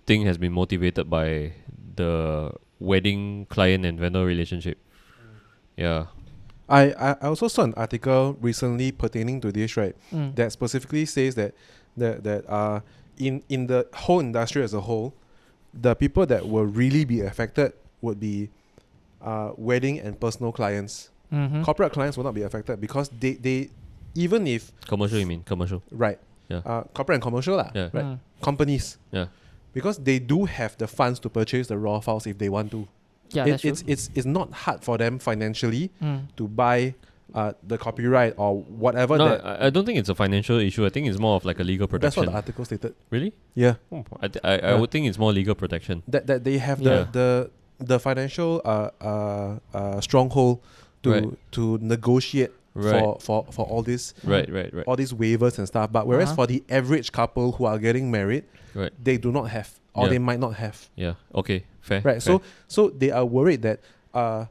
S2: thing has been motivated by the wedding client and vendor relationship. Yeah.
S1: I also saw an article recently pertaining to this, right? That specifically says that in the whole industry as a whole, the people that will really be affected would be wedding and personal clients. Corporate clients will not be affected, because they even if
S2: Commercial, you mean? Commercial.
S1: right,
S2: Yeah.
S1: corporate and commercial lah,
S2: Yeah.
S1: right, companies,
S2: Yeah.
S1: because they do have the funds to purchase the raw files if they want to.
S3: Yeah, that's true.
S1: It's not hard for them financially
S3: Mm.
S1: to buy the copyright or whatever.
S2: No,
S1: that
S2: I don't think it's a financial issue. I think it's more of like a legal
S1: that's
S2: protection.
S1: what the article stated.
S2: Really?
S1: Yeah,
S2: I
S1: Yeah.
S2: would think it's more legal protection.
S1: that they have
S2: Yeah.
S1: the financial stronghold to negotiate
S2: Right.
S1: for all this
S2: Right.
S1: all these waivers and stuff. But whereas
S3: Uh-huh.
S1: for the average couple who are getting married,
S2: Right.
S1: they do not have, or
S2: Yeah.
S1: they might not have.
S2: Yeah. Okay. Fair.
S1: Right.
S2: fair.
S1: So they are worried that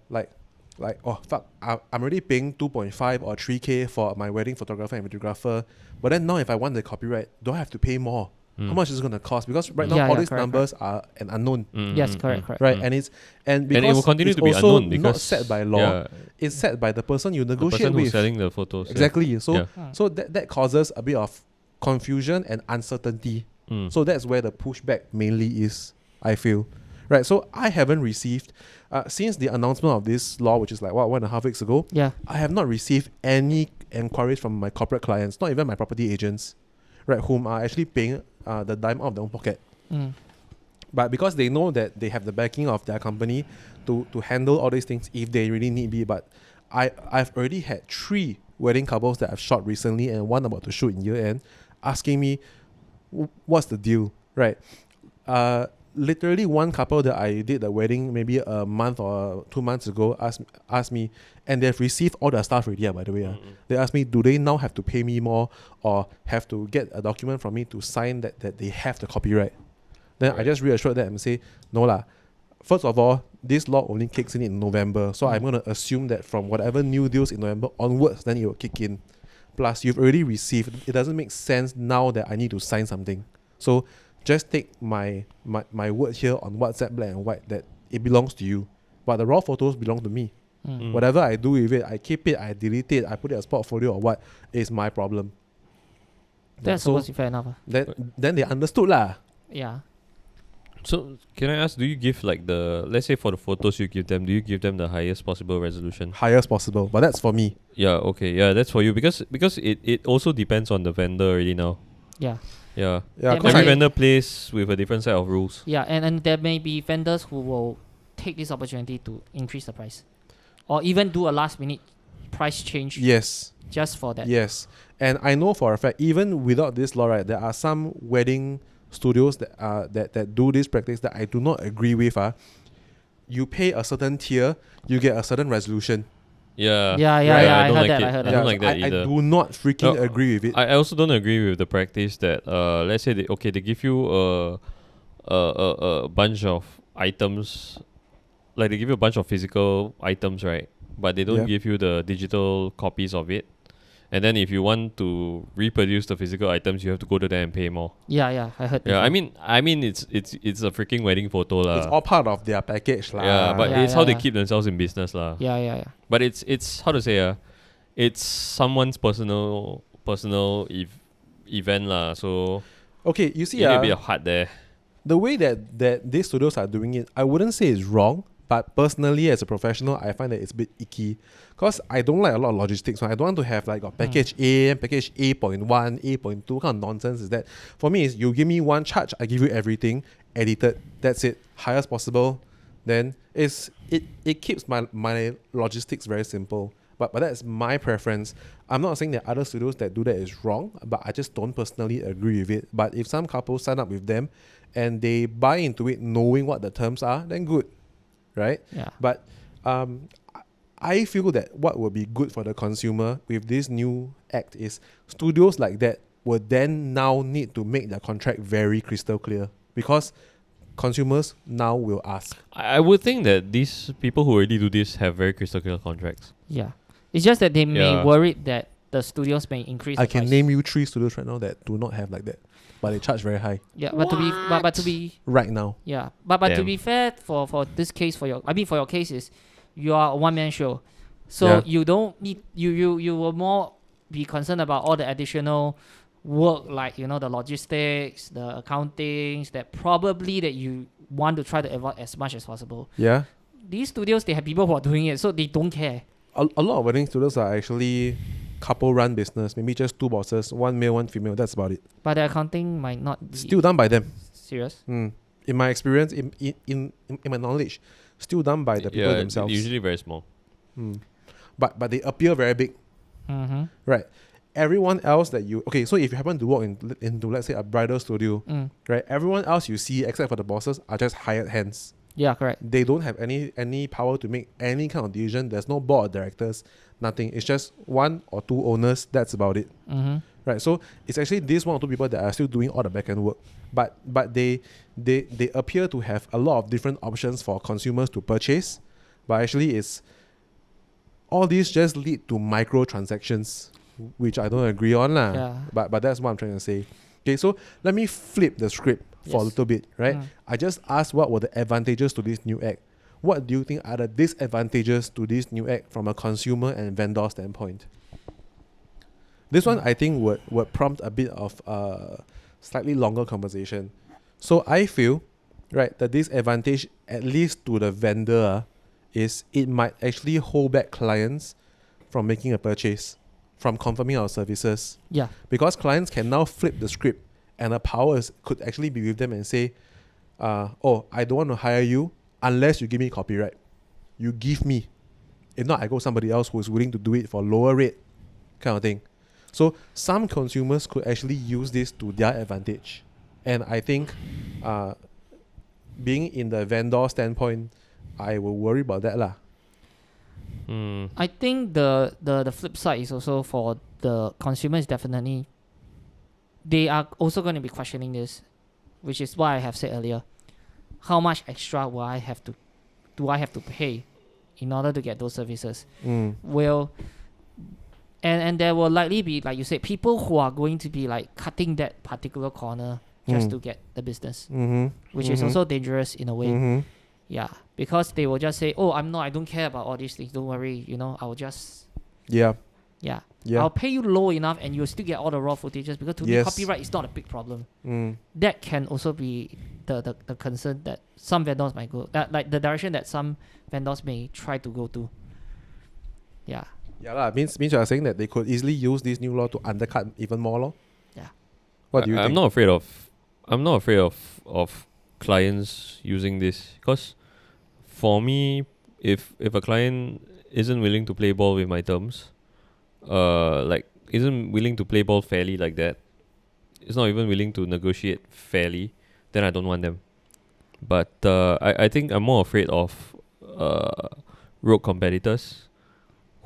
S1: like oh fuck, I'm already paying 2.5 or 3K for my wedding photographer and videographer, but then now if I want the copyright, do I have to pay more? How much is it gonna cost? Because right now
S3: Yeah,
S1: all
S3: yeah,
S1: these
S3: correct,
S1: numbers are an unknown.
S3: Yes, correct.
S1: Right,
S2: Mm.
S1: and because
S2: it will continue
S1: it's
S2: to be
S1: also
S2: unknown, because
S1: not set by law.
S2: yeah,
S1: It's set by the person you
S2: the
S1: negotiate
S2: person who's
S1: with.
S2: selling the photos.
S1: Exactly. So
S2: Yeah.
S1: so that causes a bit of confusion and uncertainty.
S2: Mm.
S1: So that's where the pushback mainly is, I feel. Right. So I haven't received since the announcement of this law, which is like 1.5 weeks ago,
S3: Yeah.
S1: I have not received any enquiries from my corporate clients, not even my property agents, right, whom are actually paying the dime out of their own pocket.
S3: Mm.
S1: But because they know that they have the backing of their company to handle all these things if they really need be. But I've already had 3 wedding couples that I've shot recently and one about to shoot in year end asking me, what's the deal, right? Literally one couple that I did the wedding maybe a month or 2 months ago asked me, and they've received all their stuff already, by the way. They asked me, do they now have to pay me more or have to get a document from me to sign that they have the copyright? Then I just reassured them and say, no lah. First of all, this law only kicks in November. So I'm going to assume that from whatever new deals in November onwards, then it will kick in. Plus, you've already received. It doesn't make sense now that I need to sign something. So just take my word here on WhatsApp black and white that it belongs to you. But the raw photos belong to me.
S3: Mm.
S1: Whatever I do with it, I keep it, I delete it, I put it as portfolio or what, is my problem.
S3: That's
S1: so
S3: supposed to be fair enough.
S1: then they understood lah.
S3: Yeah.
S2: So can I ask, do you give like let's say for the photos you give them, do you give them the highest possible resolution?
S1: Highest possible. But that's for me.
S2: Yeah, okay. Yeah, that's for you, because it also depends on the vendor already now.
S3: Yeah.
S2: Yeah.
S1: Yeah,
S3: That
S1: 'cause
S2: Every
S3: might-
S2: vendor plays with a different set of rules.
S3: Yeah, and there may be vendors who will take this opportunity to increase the price. or even do a last minute price change
S1: Yes.
S3: just for that.
S1: Yes. And I know for a fact, even without this law, right, there are some wedding studios that do this practice that I do not agree with. You pay a certain tier, you get a certain resolution.
S2: Yeah.
S3: Yeah,
S2: I
S3: I
S2: don't
S3: heard
S2: like
S3: that.
S2: it.
S3: I heard
S2: I
S3: that.
S2: don't like that
S1: I
S2: either.
S1: do not freaking
S2: No,
S1: agree with it.
S2: I also don't agree with the practice that let's say they give you a bunch of items, like they give you a bunch of physical items, right? But they don't
S1: Yeah.
S2: give you the digital copies of it. And then if you want to reproduce the physical items, you have to go to them and pay more.
S3: Yeah, I heard.
S2: Yeah,
S3: before.
S2: I mean it's a freaking wedding photo lah.
S1: It's all part of their package lah.
S2: Yeah, but
S3: Yeah,
S2: it's how they
S3: yeah.
S2: keep themselves in business lah.
S3: Yeah.
S2: But it's how to say it's someone's personal event lah. So
S1: Okay, you see,
S2: you need a bit of heart there.
S1: the way that these studios are doing it, I wouldn't say it's wrong, but personally as a professional, I find that it's a bit icky. Because I don't like a lot of logistics. I don't want to have like a package A and package A.1, A.2 kind of nonsense. Is that for me is you give me one charge, I give you everything edited. That's it, highest possible. Then it keeps my logistics very simple. But that's my preference. I'm not saying that other studios that do that is wrong, but I just don't personally agree with it. But if some couples sign up with them and they buy into it knowing what the terms are, then good, right?
S3: Yeah.
S1: But I feel that what will be good for the consumer with this new act is studios like that will then now need to make their contract very crystal clear, because consumers now will ask.
S2: I would think that these people who already do this have very crystal clear contracts.
S3: Yeah. It's just that they may
S2: Yeah.
S3: worry that the studios may increase.
S1: I
S3: the
S1: can
S3: price.
S1: name you 3 studios right now that do not have like that, but they charge very high
S3: Yeah, but to be
S1: right now.
S3: yeah, but to
S2: Damn.
S3: be fair for this case for your case is you are a one man show, so
S1: Yeah.
S3: you don't need you will more be concerned about all the additional work, like the logistics, the accountings that probably that you want to try to avoid as much as possible.
S1: Yeah.
S3: These studios, they have people who are doing it, so they don't care.
S1: A lot of wedding studios are actually couple run business, maybe just 2 bosses, 1 male, 1 female, that's about it.
S3: But the accounting might not be
S1: Still done by them.
S3: serious.
S1: In my experience, in my knowledge, still done by the people themselves.
S2: Usually very small.
S1: But they appear very big.
S3: Mm-hmm.
S1: Right. Everyone else that so if you happen to walk into let's say a bridal studio, right, everyone else you see except for the bosses are just hired hands.
S3: Yeah, correct.
S1: They don't have any power to make any kind of decision. There's no board of directors, nothing. It's just 1 or 2 owners. That's about it.
S3: Mm-hmm.
S1: Right. So it's actually these 1 or 2 people that are still doing all the back end work. But they appear to have a lot of different options for consumers to purchase. But actually it's all these just lead to microtransactions, which I don't agree on lah.
S3: Yeah.
S1: But that's what I'm trying to say. Okay, so let me flip the script for a
S3: Yes.
S1: little bit, right? I just asked what were the advantages to this new act. What do you think are the disadvantages to this new act from a consumer and vendor standpoint? This one I think would prompt a bit of a slightly longer conversation. So I feel, right, the disadvantage, at least to the vendor, is it might actually hold back clients from making a purchase, from confirming our services.
S3: Yeah.
S1: Because clients can now flip the script and the powers could actually be with them and say, I don't want to hire you unless you give me copyright. You give me. If not, I go somebody else who is willing to do it for lower rate, kind of thing. So some consumers could actually use this to their advantage. And I think being in the vendor standpoint, I will worry about that lah.
S3: I think the flip side is also for the consumers. Definitely, they are also going to be questioning this, which is why I have said earlier, how much extra do I have to pay in order to get those services? Will and there will likely be, like you said, people who are going to be like cutting that particular corner just to get the business, which is also dangerous in a way. Yeah, because they will just say, I don't care about all these things. Don't worry, I will just... Yeah. I'll pay you low enough and you'll still get all the raw footages, because to me, copyright is not a big problem. That can also be the concern that some vendors might go... like the direction that some vendors may try to go to. Yeah.
S1: Yeah lah. Means you are saying that they could easily use this new law to undercut even more law?
S3: Yeah.
S1: What do you think?
S2: I'm not afraid of clients using this, because for me, if a client isn't willing to play ball with my terms, like isn't willing to play ball fairly like that, is not even willing to negotiate fairly, then I don't want them. But I think I'm more afraid of rogue competitors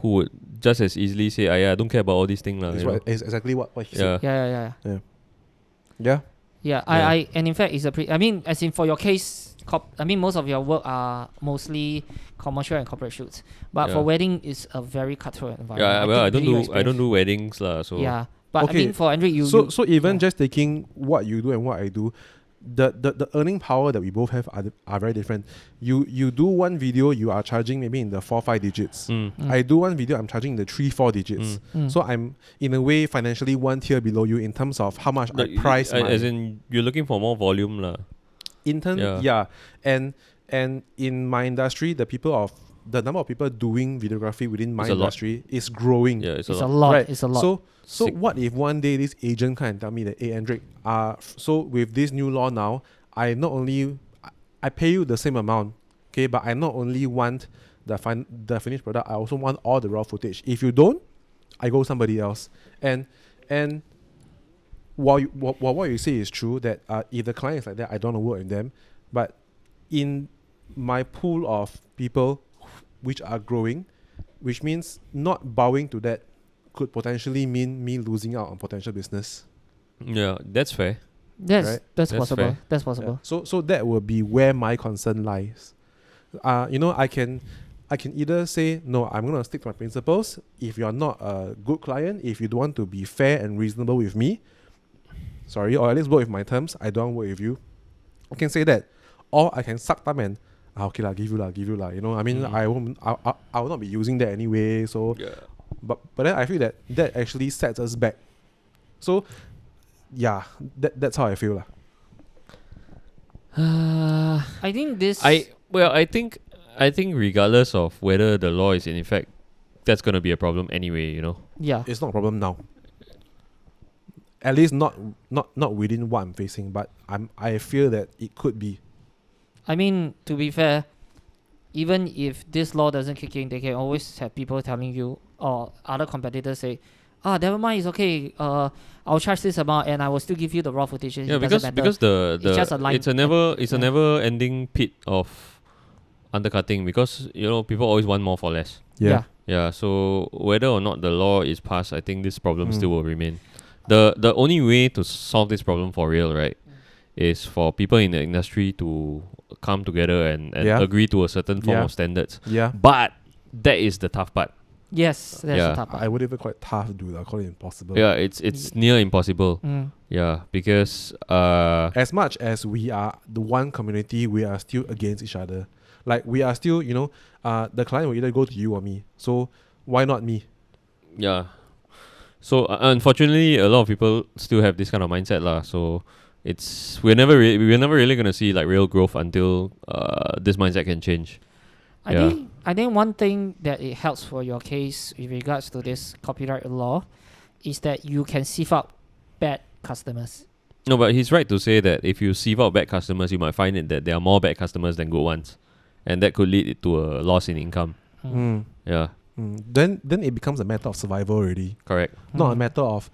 S2: who would just as easily say, I don't care about all these things.
S1: It's exactly what he said.
S3: Yeah.
S1: Yeah.
S3: Yeah,
S2: Yeah.
S3: I and in fact, it's I mean, as in for your case, I mean, most of your work are mostly commercial and corporate shoots, but for wedding, it's a very cutthroat environment.
S2: Yeah, well, I don't do weddings lah. So
S3: yeah, but
S1: Okay.
S3: I mean, for Andric,
S1: So even just taking what you do and what I do, the earning power that we both have are very different. You do one video, you are charging maybe in the 4-5 digits. I do one video, I'm charging in the 3-4 digits. So I'm in a way financially one tier below you in terms of how much I price my.
S2: As in, you're looking for more volume lah.
S1: And in my industry, the number of people doing videography within my industry is growing.
S2: Yeah, it's
S3: a
S2: a lot.
S3: lot.
S1: Right.
S3: It's a lot.
S1: So what if one day this agent come and tell me that, hey Andric, so with this new law now, I pay you the same amount, okay, but I not only want the finished product, I also want all the raw footage. If you don't, I go somebody else. And while what you say is true, that if the client is like that, I don't want to work with them. But in my pool of people which are growing, which means not bowing to that could potentially mean me losing out on potential business.
S2: Yeah, that's fair.
S1: Right?
S3: That's possible.
S2: fair.
S3: That's possible.
S1: Yeah. So that will be where my concern lies. I can either say, no, I'm going to stick to my principles. If you're not a good client, if you don't want to be fair and reasonable with me, sorry, or at least work with my terms, I don't work with you. I can say that. Or I can suck thumb and, okay lah, give you lah. You know, I mean, I will not be using that anyway. So, but then I feel that actually sets us back. So, yeah, that's how I feel lah.
S3: I think this.
S2: I think regardless of whether the law is in effect, that's gonna be a problem anyway. You know.
S3: Yeah.
S1: It's not a problem now. At least not within what I'm facing, but I feel that it could be.
S3: I mean, to be fair, even if this law doesn't kick in, they can always have people telling you, or other competitors say, never mind, it's okay. I'll charge this amount and I will still give you the raw footage.
S2: Yeah, because
S3: it's just a line.
S2: It's a never ending pit of undercutting, because people always want more for less. Yeah. So whether or not the law is passed, I think this problem still will remain. The only way to solve this problem for real, right, is for people in the industry to come together and agree to a certain form of standards. Yeah. But that is the tough part.
S3: Yes, that's the tough part.
S1: I would even call it tough, dude. I call it impossible.
S2: Yeah, it's near impossible. Yeah, because
S1: as much as we are the one community, we are still against each other. Like we are still, the client will either go to you or me. So why not me?
S2: Yeah. So unfortunately, a lot of people still have this kind of mindset lah. So we're never really gonna see like real growth until this mindset can change.
S3: I think one thing that it helps for your case with regards to this copyright law is that you can sieve out bad customers.
S2: No, but he's right to say that if you sieve out bad customers, you might find it that there are more bad customers than good ones, and that could lead to a loss in income. Yeah.
S1: Then it becomes a matter of survival already.
S2: Correct.
S1: Not a matter of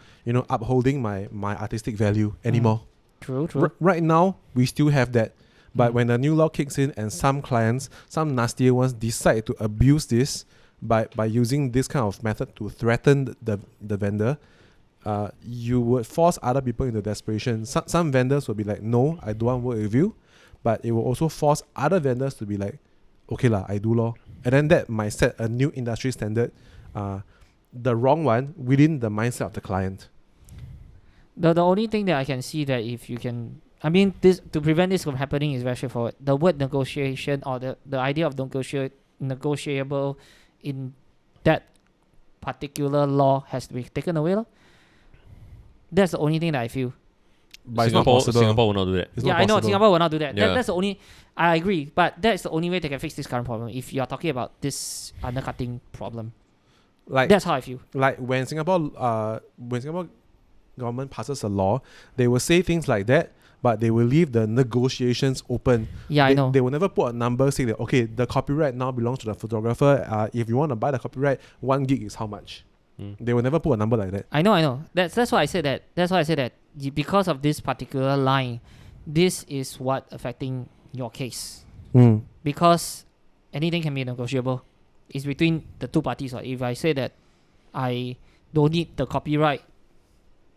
S1: upholding my artistic value anymore.
S3: True.
S1: Right now we still have that, but when the new law kicks in and some clients, some nastier ones, decide to abuse this by using this kind of method to threaten the vendor, you would force other people into desperation. Some vendors will be like, no, I don't want to work with you, but it will also force other vendors to be like, okay lah, I do law. And then that might set a new industry standard, the wrong one within the mindset of the client.
S3: The only thing that I can see that if you can, I mean, this to prevent this from happening is very straightforward. The word negotiation or the idea of negotiable in that particular law has to be taken away. That's the only thing that I feel.
S1: But Singapore
S2: will not do that.
S3: I know Singapore will not do that.
S2: Yeah.
S3: That's the only. I agree, but that's the only way they can fix this current problem. If you are talking about this undercutting problem, that's how I feel.
S1: Like when Singapore government passes a law, they will say things like that. but they will leave the negotiations open.
S3: Yeah, I know.
S1: They will never put a number saying that, okay, the copyright now belongs to the photographer. If you want to buy the copyright, 1 gig is how much? They will never put a number like that.
S3: I know. That's why I said that. That's why I said that because of this particular line, this is what affecting your case. Because anything can be negotiable. It's between the two parties. Or if I say that I don't need the copyright,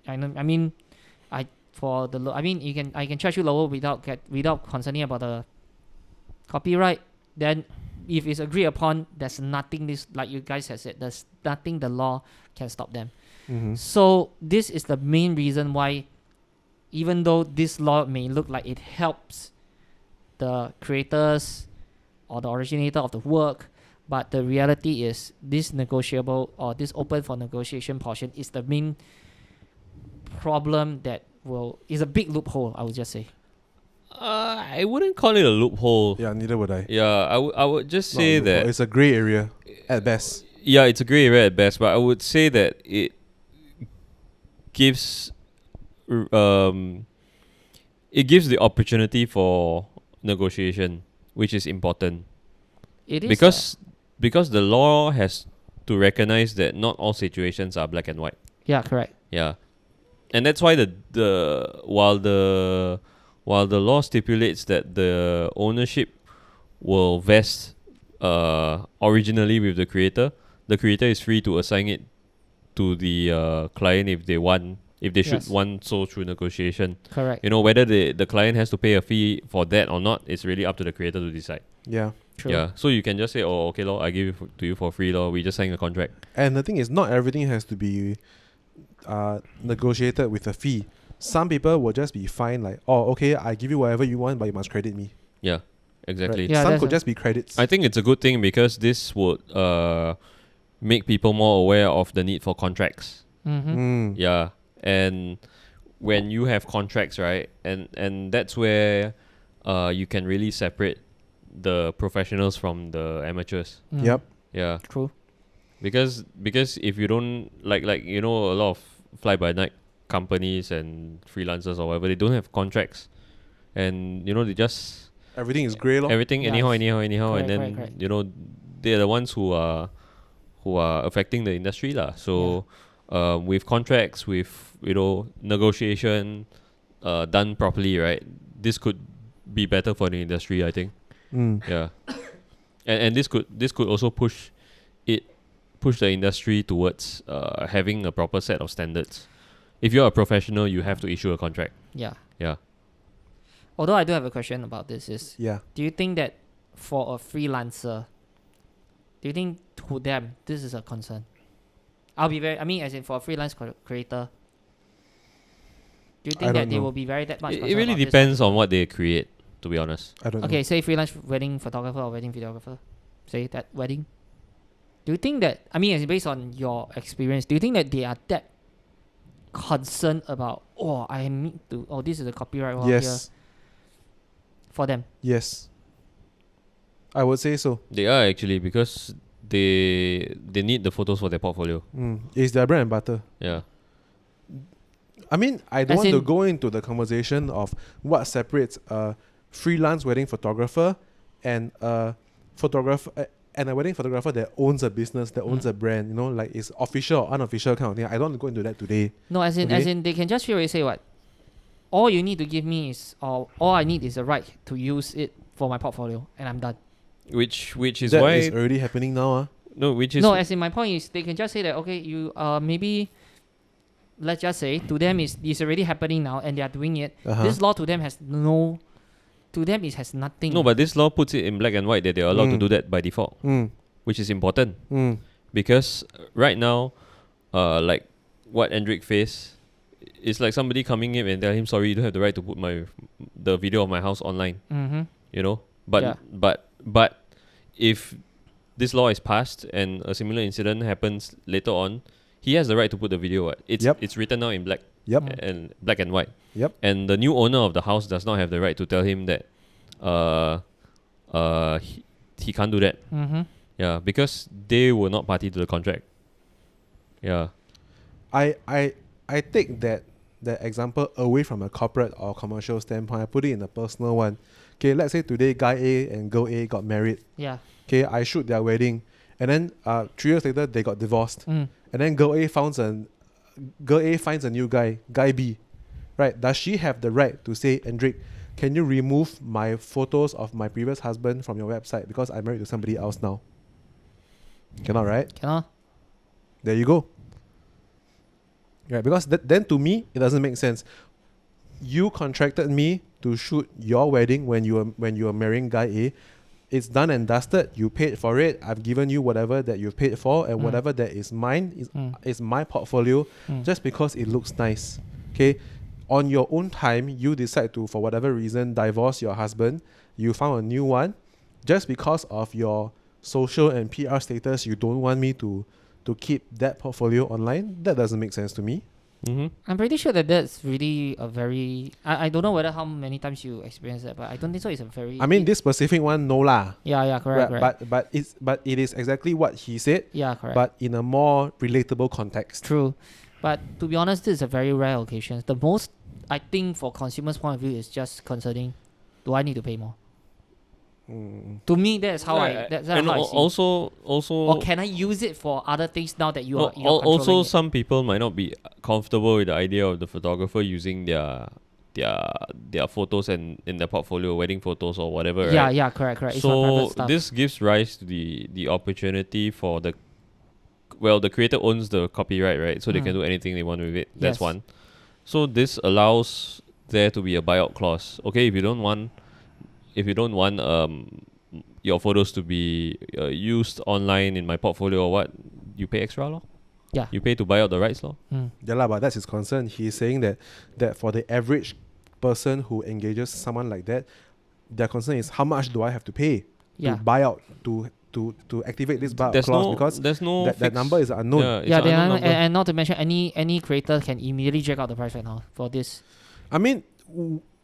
S3: I mean I can charge you lower without concerning about the copyright. Then if it's agreed upon, there's nothing like you guys have said, there's nothing the law can stop them. So this is the main reason why, even though this law may look like it helps the creators or the originator of the work, but the reality is this negotiable or this open for negotiation portion is the main problem that is a big loophole, I would just say.
S2: I wouldn't call it a loophole.
S1: Yeah, neither would I.
S2: Yeah, I would just say that
S1: it's a grey area at best.
S2: Yeah, it's a grey area at best, but I would say that it gives the opportunity for negotiation, which is important.
S3: It is
S2: because the law has to recognize that not all situations are black and white.
S3: Yeah, correct.
S2: Yeah, and that's why while the law stipulates that the ownership will vest originally with the creator is free to assign it to the client if they want. If they should want so through negotiation.
S3: Correct.
S2: You know, whether the client has to pay a fee for that or not, it's really up to the creator to decide.
S1: Yeah.
S3: True.
S2: Yeah. So you can just say, oh, okay, lor, I give it to you for free, lor. We just sign a contract.
S1: And the thing is, not everything has to be negotiated with a fee. Some people will just be fine, like, oh, okay, I give you whatever you want, but you must credit me.
S2: Yeah, exactly.
S1: Right?
S3: Yeah,
S1: Some could just be credits.
S2: I think it's a good thing because this would make people more aware of the need for contracts. Yeah. And when you have contracts, right, and that's where you can really separate the professionals from the amateurs.
S1: Yep.
S2: Yeah.
S3: True.
S2: Because if you don't like you know, a lot of fly by night companies and freelancers or whatever, they don't have contracts, and you know, they just
S1: everything is grey, lor.
S2: everything anyhow,
S3: Correct,
S2: and then
S3: correct.
S2: you know, they're the ones who are affecting the industry lah. So with contracts, with, you know, negotiation done properly, right, this could be better for the industry, I think. Yeah. And this could also push the industry towards having a proper set of standards. If you're a professional, you have to issue a contract.
S3: Yeah.
S2: Yeah.
S3: Although I do have a question about this is,
S1: Yeah.
S3: do you think that for a freelancer, do you think to them this is a concern? As in for a freelance creator, do you think that they will be that much concerned
S2: It really
S3: about
S2: depends on what they create, to be honest.
S1: I don't know.
S3: Okay, say freelance wedding photographer or wedding videographer, say that wedding. Do you think that, as based on your experience, do you think that they are that concerned about, this is a copyright law here
S1: Yes.
S3: for them?
S1: Yes. I would say so.
S2: They are actually, because they need the photos for their portfolio.
S1: It's their bread and butter.
S2: Yeah.
S1: I mean, I don't
S3: As
S1: want to
S3: in-
S1: go into the conversation of what separates a freelance wedding photographer and a wedding photographer that owns a business, that owns a brand, you know, like it's official or unofficial kind of thing. I don't want to go into that today.
S3: No, as in they can just straight away say what? All you need to give me is, or all I need is the right to use it for my portfolio, and I'm done.
S2: Which is
S1: That
S2: why
S1: is already happening now.
S3: As in my point is they can just say that, okay, you maybe, let's just say to them it's already happening now and they are doing it. This law to them has nothing.
S2: No, but this law puts it in black and white that they are allowed to do that by default, which is important. Because right now, like what Andric faced, it's like somebody coming in and tell him, sorry, you don't have the right to put the video of my house online. You know, but if this law is passed and a similar incident happens later on, he has the right to put the video. It's written now in black. And black and white. And the new owner of the house does not have the right to tell him that he can't do that. Yeah, because they were not party to the contract. Yeah.
S1: I take that that example away from a corporate or commercial standpoint. I put it in a personal one. Okay, let's say today guy A and girl A got married.
S3: Yeah.
S1: Okay, I shoot their wedding, and then 3 years later they got divorced,
S3: Mm.
S1: and then girl A finds a new guy B, right? Does she have the right to say, Andric, can you remove my photos of my previous husband from your website because I'm married to somebody else now? Cannot, right?
S3: Cannot.
S1: There you go. Right, because then to me it doesn't make sense. You contracted me to shoot your wedding when you were marrying guy A. It's done and dusted. You paid for it. I've given you whatever that you've paid for, and whatever that is mine is my portfolio. Just because it looks nice. Okay, on your own time, you decide to, for whatever reason, divorce your husband. You found a new one. Just because of your social and PR status, you don't want me to keep that portfolio online. That doesn't make sense to me.
S2: Mm-hmm.
S3: I'm pretty sure that's really a very... I don't know whether how many times you experience that, but I don't think so. It's a very...
S1: I mean, this specific one, no lah.
S3: Yeah, correct.
S1: But it is exactly what he said.
S3: Yeah, correct.
S1: But in a more relatable context.
S3: True. But to be honest, this is a very rare occasion. The most, I think, for consumers' point of view is just concerning, do I need to pay more? To me, that's how that's how I see.
S2: Also,
S3: or can I use it for other things now that you are
S2: also
S3: controlling it?
S2: some people might not be comfortable with the idea of the photographer using their photos and in their portfolio, wedding photos or whatever. Right?
S3: Yeah, correct. It's
S2: So
S3: not private stuff.
S2: this gives rise to the opportunity for the creator owns the copyright, right? So they can do anything they want with it. That's
S3: Yes.
S2: one. So this allows there to be a buyout clause. Okay, if you don't want your photos to be used online in my portfolio or what, you pay extra lor.
S3: Yeah.
S2: You pay to buy out the rights lor.
S1: Yeah lah, but that's his concern. He's saying that for the average person who engages someone like that, their concern is how much do I have to pay to buy out to activate this buyout clause, because
S2: there's no
S1: that number is unknown.
S2: Yeah, it's an unknown number.
S3: And not to mention any creator can immediately check out the price right now for this.
S1: I mean,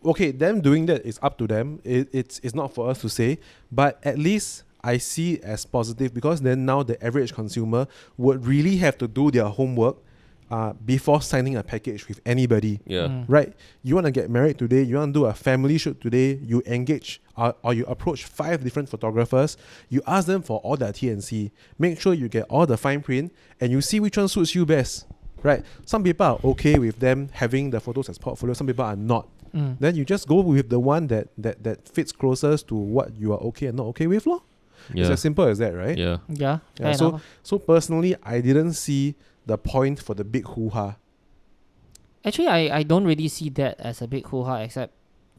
S1: okay, them doing that is up to them. It's not for us to say, but at least I see it as positive, because then now the average consumer would really have to do their homework before signing a package with anybody.
S2: Yeah.
S1: Right? You want to get married today, you want to do a family shoot today, you engage or you approach 5 different photographers, you ask them for all their T&C, make sure you get all the fine print, and you see which one suits you best. Right? Some people are okay with them having the photos as portfolio, some people are not. Then you just go with the one that fits closest to what you are okay and not okay with, lor. It's as simple as that, right?
S2: Yeah.
S1: So personally, I didn't see the point for the big hoo-ha.
S3: Actually, I don't really see that as a big hoo-ha, except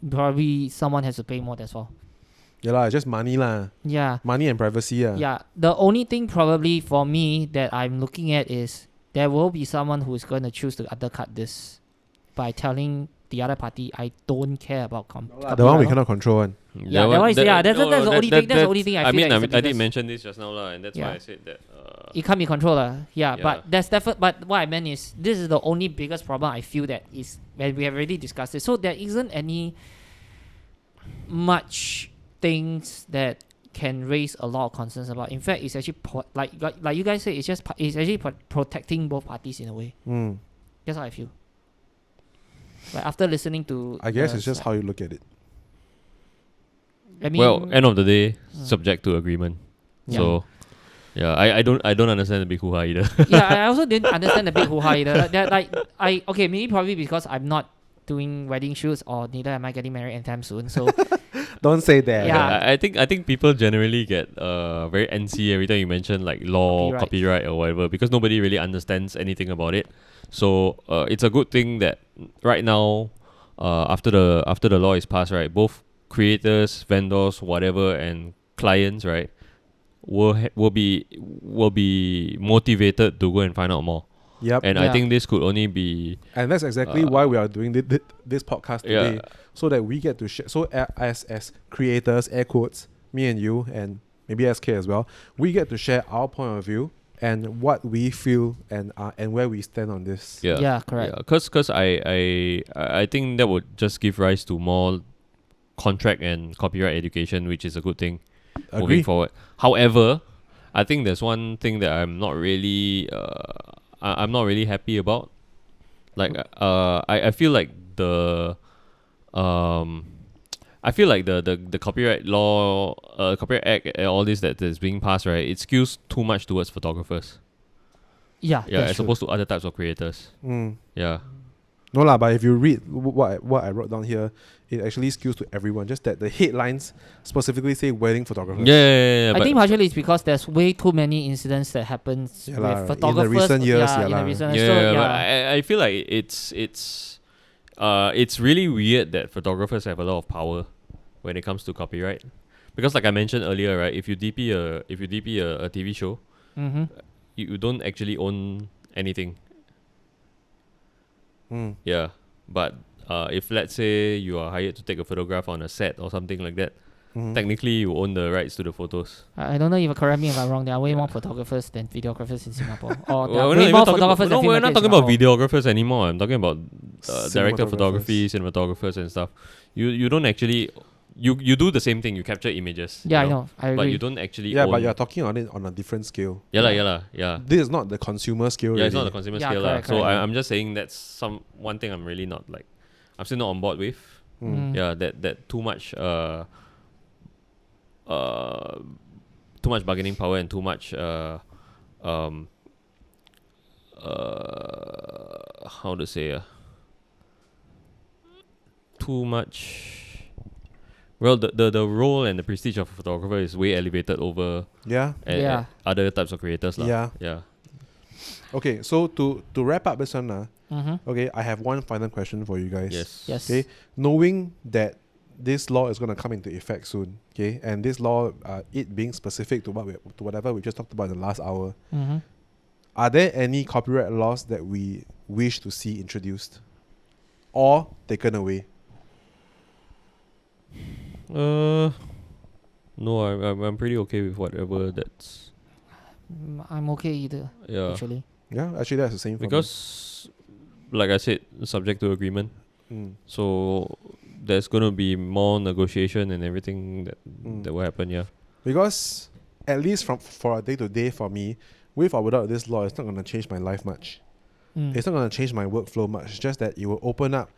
S3: probably someone has to pay more, that's all.
S1: Yeah lah, just money lah.
S3: Yeah.
S1: Money and privacy.
S3: Yeah. The only thing probably for me that I'm looking at is there will be someone who is going to choose to undercut this by telling the other party, I don't care about
S1: The one we cannot control one.
S3: Yeah, that's the only thing. That's the only thing I feel.
S2: I did mention this just now lah, and that's why I said that.
S3: It can't be controlled, yeah. But that's definitely. But what I meant is, this is the only biggest problem I feel that is when we have already discussed it. So there isn't any much things that can raise a lot of concerns about. In fact, it's actually like you guys say, it's actually protecting both parties in a way. That's how I feel. Like after listening to,
S1: I guess it's just how you look at it.
S3: I mean,
S2: well, end of the day, subject to agreement.
S3: Yeah.
S2: So, yeah, I don't understand the big hoo-ha either.
S3: Yeah, I also didn't understand the big hoo-ha either. Okay, maybe probably because I'm not doing wedding shoots, or neither am I getting married anytime soon. So
S1: don't say that.
S3: Yeah.
S2: I think people generally get very antsy every time you mention like law, copyright or whatever, because nobody really understands anything about it. So it's a good thing that right now, after the law is passed, right, both creators, vendors, whatever, and clients, right, will be motivated to go and find out more.
S1: Yep.
S2: And I think this could only be...
S1: And that's exactly why we are doing this podcast today. So that we get to share... So as creators, air quotes, me and you, and maybe SK as well, we get to share our point of view and what we feel and where we stand on this.
S3: Yeah, correct.
S2: Because I think that would just give rise to more contract and copyright education, which is a good thing moving forward. However, I think there's one thing that I'm not really happy about. Like I feel like the I feel like the copyright law, copyright act, all this that is being passed, right? It skews too much towards photographers.
S3: Yeah,
S2: Yeah,
S3: that's
S2: as
S3: true.
S2: opposed to other types of creators.
S1: Mm.
S2: Yeah.
S1: No lah, but if you read what I wrote down here, it actually skews to everyone. Just that the headlines specifically say wedding photographers.
S2: Yeah.
S3: I
S2: but
S3: think partially it's because there's way too many incidents that happens
S1: Yeah lah,
S3: with
S1: in the
S3: photographers.
S1: recent years,
S3: yeah,
S1: yeah
S3: in
S1: lah.
S3: the recent
S2: yeah,
S3: so,
S2: but I feel like it's really weird that photographers have a lot of power when it comes to copyright. Because like I mentioned earlier, right, if you DP a TV show,
S3: Mm-hmm.
S2: you don't actually own anything.
S1: Mm.
S2: Yeah. But if let's say you are hired to take a photograph on a set or something like that,
S1: Mhm.
S2: technically you own the rights to the photos.
S3: I don't know if correct me if I'm wrong. There are way more photographers than videographers in Singapore. Or there
S2: Well,
S3: are
S2: we're not
S3: way
S2: even
S3: more
S2: talking
S3: photographers
S2: about,
S3: than
S2: we're not
S3: filmmakers
S2: talking
S3: in
S2: about
S3: Singapore.
S2: videographers anymore. I'm talking about director of photography,
S1: Cinematographers.
S2: cinematographers and stuff. You don't actually you do the same thing. You capture images.
S3: Yeah,
S2: you
S3: I know. I agree.
S2: But you don't actually
S1: Yeah,
S2: own.
S1: but you're talking on it on a different scale.
S2: Yeah.
S1: This is not the consumer scale.
S2: Yeah, it's not
S1: already.
S2: the consumer
S3: Yeah,
S2: scale.
S3: correct,
S2: So
S3: correct.
S2: I'm just saying that's one thing I'm really not like. I'm still not on board with.
S1: Mm.
S2: Yeah, that too much too much bargaining power and too much how to say too much. Well, the role and the prestige of a photographer is way elevated over
S1: Yeah.
S3: Yeah.
S2: other types of creators lah.
S1: Yeah.
S2: Yeah.
S1: Okay, so to wrap up this one,
S3: Mm-hmm.
S1: okay, I have one final question for you guys.
S3: Yes.
S1: Okay, knowing that this law is going to come into effect soon, okay, and this law, it being specific to whatever we just talked about in the last hour,
S3: Mm-hmm.
S1: are there any copyright laws that we wish to see introduced or taken away?
S2: No, I'm pretty okay with whatever that's.
S3: I'm okay either,
S2: Yeah.
S3: actually.
S1: Yeah, actually that's the same for me.
S2: Because, like I said, subject to agreement.
S1: Mm.
S2: So there's gonna be more negotiation and everything
S1: Mm.
S2: that will happen. Yeah.
S1: Because at least for a day to day for me, with or without this law, it's not going to change my life much.
S3: Mm.
S1: It's not going to change my workflow much. It's just that it will open up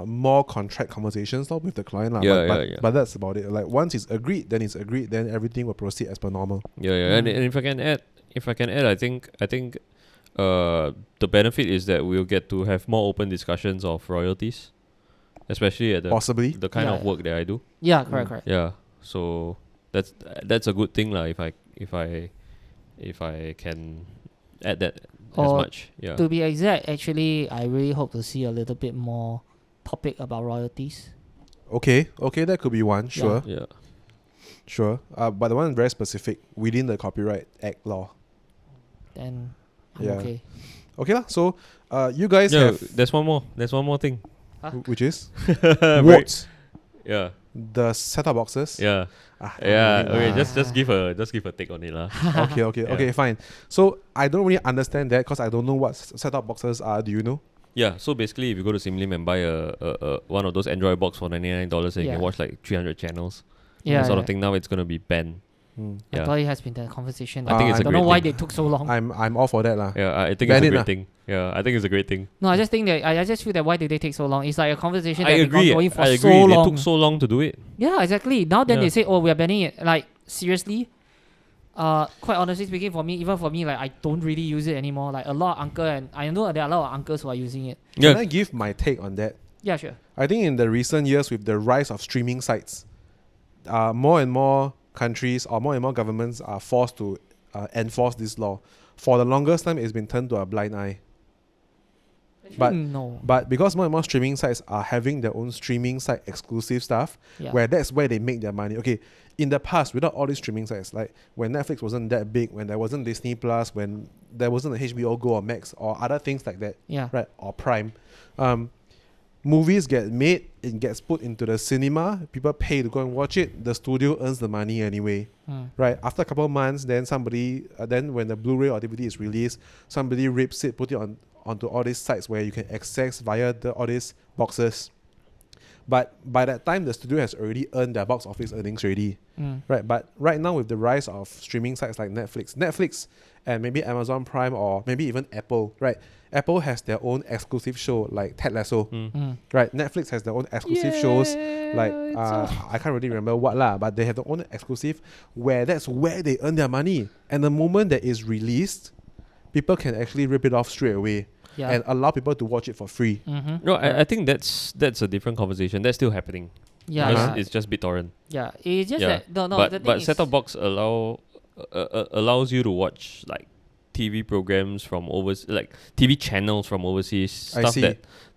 S1: more contract conversations with the client.
S2: Yeah.
S1: But that's about it. Like once it's agreed, then everything will proceed as per normal.
S2: Yeah. And if I can add, I think the benefit is that we'll get to have more open discussions of royalties, especially at
S1: Possibly.
S2: the kind of work that I do.
S3: Yeah, correct.
S2: Yeah. So that's a good thing lah. If I can add that as
S3: Or
S2: much. Yeah.
S3: To be exact, actually, I really hope to see a little bit more topic about royalties.
S1: Okay, that could be one. Sure.
S2: Yeah.
S1: Sure. But the one very specific within the Copyright Act law.
S3: Then I'm
S1: Yeah.
S3: okay.
S1: Okay lah. So you guys
S2: Yeah.
S1: have
S2: There's one more thing.
S1: which is
S2: Right.
S1: what?
S2: Yeah.
S1: The set-top boxes.
S2: Yeah.
S1: Ah,
S2: Yeah.
S1: okay,
S2: Okay. Just give a take on it lah.
S1: okay, fine. So I don't really understand that because I don't know what set-top boxes are. Do you know?
S2: Yeah, so basically, if you go to Simlim and buy a one of those Android box for $99, and you
S3: Yeah.
S2: can watch like 300 channels,
S3: Yeah,
S2: that sort of
S3: yeah.
S2: thing. Now it's gonna be banned.
S1: Hmm.
S3: I
S2: Yeah.
S3: thought it has been the conversation.
S2: I think it's
S3: I
S2: a
S3: don't know
S2: great
S3: why
S2: thing.
S3: they took so long.
S1: I'm all for that lah.
S2: Yeah, I think
S1: Ban
S2: it's a
S1: it
S2: great
S1: lah.
S2: thing. Yeah, I think it's a great thing.
S3: No, I just think that I just feel that why did they take so long? It's like a conversation
S2: I
S3: that
S2: agree.
S3: been going for
S2: I agree.
S3: so
S2: They
S3: long.
S2: took so long to do it.
S3: Yeah, exactly. Now then
S2: Yeah.
S3: they say, oh, we are banning it. Like seriously, quite honestly speaking, even for me, like I don't really use it anymore. Like a lot of uncle and I know there are a lot of uncles who are using it.
S1: Can I give my take on that?
S3: Yeah, sure.
S1: I think in the recent years with the rise of streaming sites, more and more countries or more and more governments are forced to enforce this law. For the longest time, it's been turned to a blind eye. But
S3: no.
S1: But because more and more streaming sites are having their own streaming site exclusive stuff,
S3: Yeah.
S1: where that's where they make their money. Okay, in the past, without all these streaming sites, like when Netflix wasn't that big, when there wasn't Disney Plus, when there wasn't a HBO Go or Max or other things like that,
S3: Yeah.
S1: right, or Prime, movies get made, it gets put into the cinema, people pay to go and watch it, the studio earns the money anyway, right? After a couple of months, then somebody, then when the Blu-ray or DVD is released, somebody rips it, put it onto all these sites where you can access via all these boxes. But by that time, the studio has already earned their box office earnings already, right? But right now, with the rise of streaming sites like Netflix and maybe Amazon Prime or maybe even Apple, right? Apple has their own exclusive show like Ted Lasso, right? Netflix has their own exclusive shows like I can't really remember what lah, but they have their own exclusive where that's where they earn their money. And the moment that is released, people can actually rip it off straight away and allow people to watch it for free.
S2: No, I think that's a different conversation. That's still happening. It's just BitTorrent.
S3: Yeah, it's just that no.
S2: But set-top box allows you to watch like TV programs from overseas, like TV channels from overseas, stuff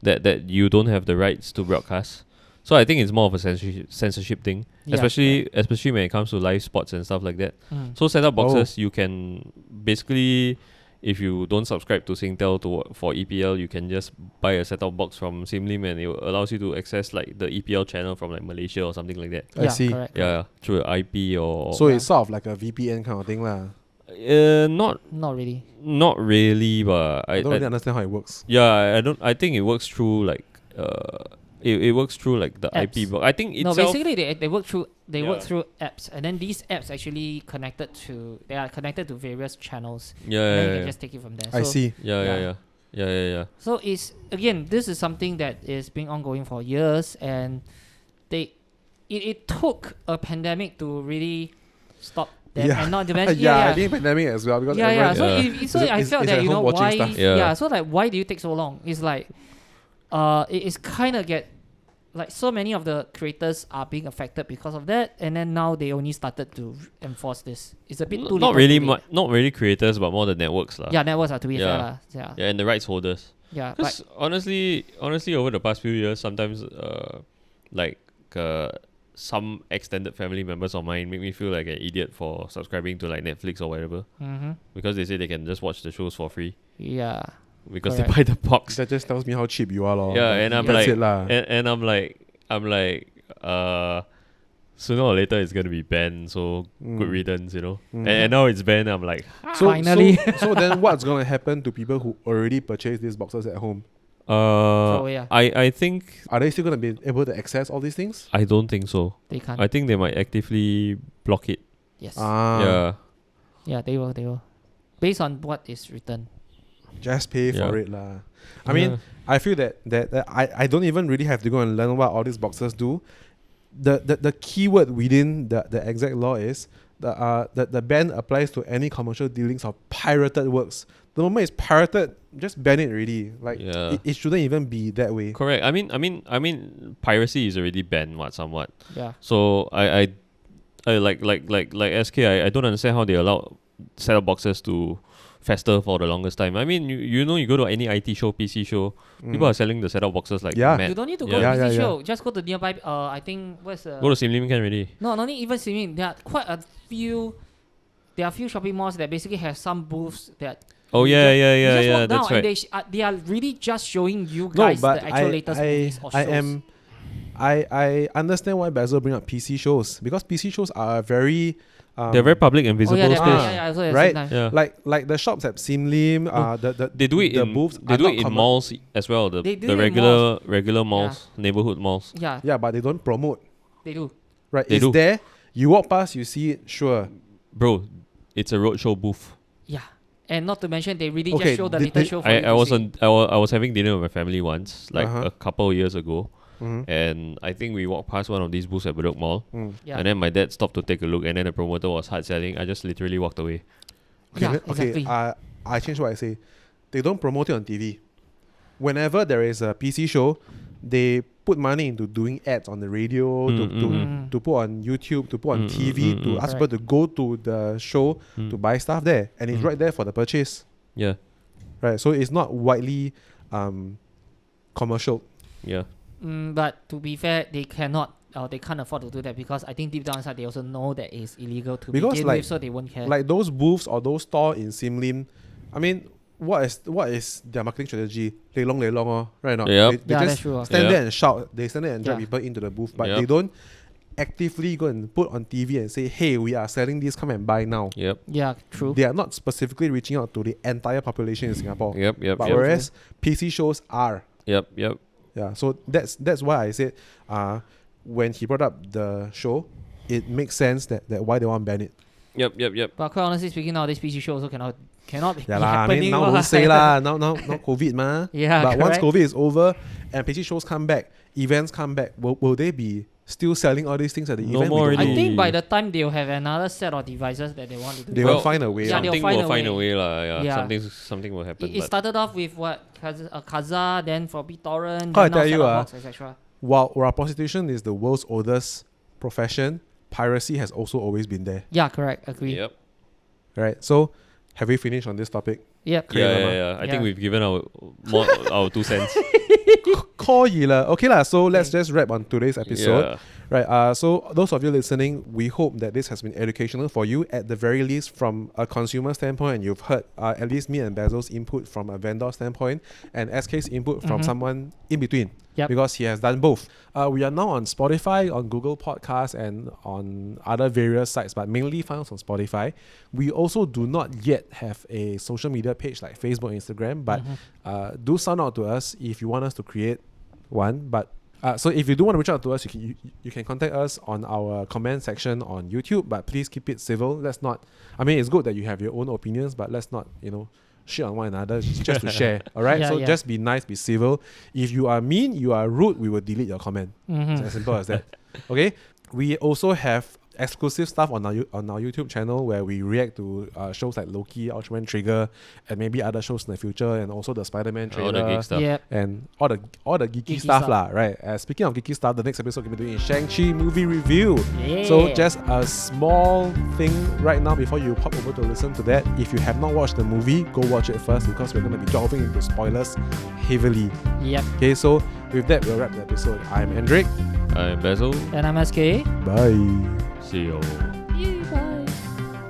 S2: that you don't have the rights to broadcast. So I think it's more of a censorship thing, especially when it comes to live sports and stuff like that. So set-top boxes, you can basically, if you don't subscribe to Singtel for EPL, you can just buy a set-top box from Simlim and it allows you to access like the EPL channel from like Malaysia or something like that.
S1: I see.
S3: Correct.
S2: Through an IP or.
S1: So it's sort of like a VPN kind of thing lah.
S2: Not
S3: really.
S2: Not really, but
S1: I don't really understand how it works.
S2: Yeah, I think it works through like it works through like the
S3: apps.
S2: IP box. I think itself.
S3: No, basically they work through work through apps, and then these apps actually connected to various channels. And then you can just take it from there.
S1: I see.
S2: Yeah.
S3: So it's again, this is something that is being ongoing for years, and it took a pandemic to really stop them and not to mention
S1: I think pandemic as well because
S3: So I felt that why
S1: stuff.
S3: so like why do you take so long? It's like it is kind of get like so many of the creators are being affected because of that, and then now they only started to enforce this. It's a bit too
S2: not really creators, but more the networks lah.
S3: Yeah, networks are to be fair lah.
S2: Yeah, and the rights holders.
S3: Yeah,
S2: because honestly, over the past few years, sometimes some extended family members of mine make me feel like an idiot for subscribing to like Netflix or whatever, because they say they can just watch the shows for free.
S3: Yeah.
S2: Because they buy the box.
S1: That just tells me how cheap you are, lor.
S2: Yeah, and I'm
S1: like,
S2: and I'm like, sooner or later it's gonna be banned. So good riddance, And now it's banned. I'm like,
S3: finally.
S1: So then, what's gonna happen to people who already purchased these boxes at home?
S2: I think,
S1: are they still gonna be able to access all these things?
S2: I don't think so.
S3: They can't.
S2: I think they might actively block it.
S3: Yes.
S2: Yeah,
S3: they will. Based on what is written.
S1: Just pay for it lah. I mean, I feel that I don't even really have to go and learn what all these boxes do. The keyword within the exact law is the ban applies to any commercial dealings of pirated works. The moment it's pirated, just ban it already. Like it shouldn't even be that way.
S2: Correct. I mean, piracy is already banned somewhat.
S3: Yeah.
S2: So I like SK. I don't understand how they allow set-top boxes to fester for the longest time. I mean, you go to any IT show, PC show, people are selling the set-top boxes like mad.
S3: You don't need to go to PC show. Just go to nearby. I think where's the.
S2: Go to Simlim can already.
S3: No need even Simlim. There are quite a few. There are a few shopping malls that basically have some booths that.
S2: Oh yeah. That's right.
S3: And they are really just showing you guys the actual latest movies or shows.
S1: I understand why Basil bring up PC shows because PC shows are very.
S2: They're very public and visible space.
S1: Right? Yeah. Like the shops at Simlim,
S2: they do it in
S1: booths.
S2: They do it in malls as well. The regular malls, neighborhood malls.
S1: Yeah, but they don't promote.
S3: They do.
S1: Right? It's there. You walk past, you see it. Sure.
S2: Bro, it's a roadshow booth.
S3: Yeah, and not to mention they really just show the latest show.
S2: I was having dinner with my family once, like a couple of years ago. And I think we walked past one of these booths at Bedok Mall, and then my dad stopped to take a look, and then the promoter was hard selling. I just literally walked away.
S3: Exactly.
S1: I changed what I say. They don't promote it on TV. Whenever there is a PC show, they put money into doing ads on the radio, to put on YouTube, to put on TV, to ask people to go to the show to buy stuff there, and it's right there for the purchase.
S2: Yeah.
S1: Right. So it's not widely commercial.
S2: Yeah.
S3: But to be fair, they cannot. They can't afford to do that because I think deep down inside they also know that it's illegal to begin with, so they won't care.
S1: Like those booths or those stores in Simlim, I mean, what is their marketing strategy? Lelong, right now.
S2: Yep.
S1: They just stand there and shout. They stand there and drag people into the booth, but they don't actively go and put on TV and say, "Hey, we are selling this. Come and buy now."
S2: Yep.
S3: Yeah, true.
S1: They are not specifically reaching out to the entire population in Singapore.
S2: Yep.
S1: But whereas PC shows are.
S2: Yep.
S1: Yeah, so that's why I said when he brought up the show, it makes sense that why they want to ban it.
S2: Yep.
S3: But quite honestly speaking, nowadays PC show also cannot
S1: Yeah
S3: be
S1: lah, I
S3: happening.
S1: mean now don't say lah, now COVID ma.
S3: Yeah,
S1: but once
S3: correct.
S1: COVID is over and PC shows come back, events come back, will they be still selling all these things at the
S2: No
S1: event?
S2: more
S1: We don't
S3: I
S1: know.
S2: already.
S3: think by the time they'll have another set of devices that they want to do.
S1: They will find a way.
S3: Yeah,
S1: lah.
S3: they'll
S2: Something
S3: find
S2: will
S3: a
S2: find a
S3: way.
S2: way lah. Yeah,
S3: Yeah.
S2: something will happen.
S3: It started off with what Kaza, then for BitTorrent,
S1: How I
S3: then now
S1: tell you,
S3: Set-top Box, etc.
S1: While prostitution is the world's oldest profession, piracy has also always been there.
S3: Yeah, correct. Agree.
S2: Yep.
S1: Right? So have we finished on this topic?
S3: Yep.
S2: Yeah. I
S3: Yeah.
S2: think we've given our our 2 cents.
S1: Call ye lah. Okay lah, so let's just wrap on today's episode.
S2: Yeah.
S1: Right. So those of you listening, we hope that this has been educational for you, at the very least from a consumer standpoint, and you've heard at least me and Basil's input from a vendor standpoint, and SK's input from someone in between.
S3: Yep.
S1: Because he has done both. We are now on Spotify, on Google Podcasts, and on other various sites, but mainly found on Spotify. We also do not yet have a social media page like Facebook, Instagram, but do sound out to us if you want us to create one. But so if you do want to reach out to us, you can contact us on our comment section on YouTube, but please keep it civil. Let's not, I mean, it's good that you have your own opinions, but let's not, shit on one another just to share. All right?
S3: Yeah,
S1: So
S3: yeah.
S1: just be nice, be civil. If you are mean, you are rude, we will delete your comment. It's as simple as that. Okay? We also have exclusive stuff on our YouTube channel where we react to shows like Loki, Ultraman Trigger, and maybe other shows in the future, and also the Spider-Man
S2: All the
S1: trailer,
S2: geek stuff.
S3: Yep.
S1: and all the geeky
S3: Geeky
S1: stuff
S3: stuff.
S1: lah, right? Speaking of geeky stuff, the next episode we'll be doing is Shang-Chi movie review.
S3: Yeah.
S1: So just a small thing right now before you pop over to listen to that. If you have not watched the movie, go watch it first because we're going to be delving into spoilers heavily.
S3: Yep.
S1: Okay, so with that, we'll wrap the episode. I'm Andric.
S2: I'm Basil.
S3: And I'm SK.
S1: Bye.
S2: See you.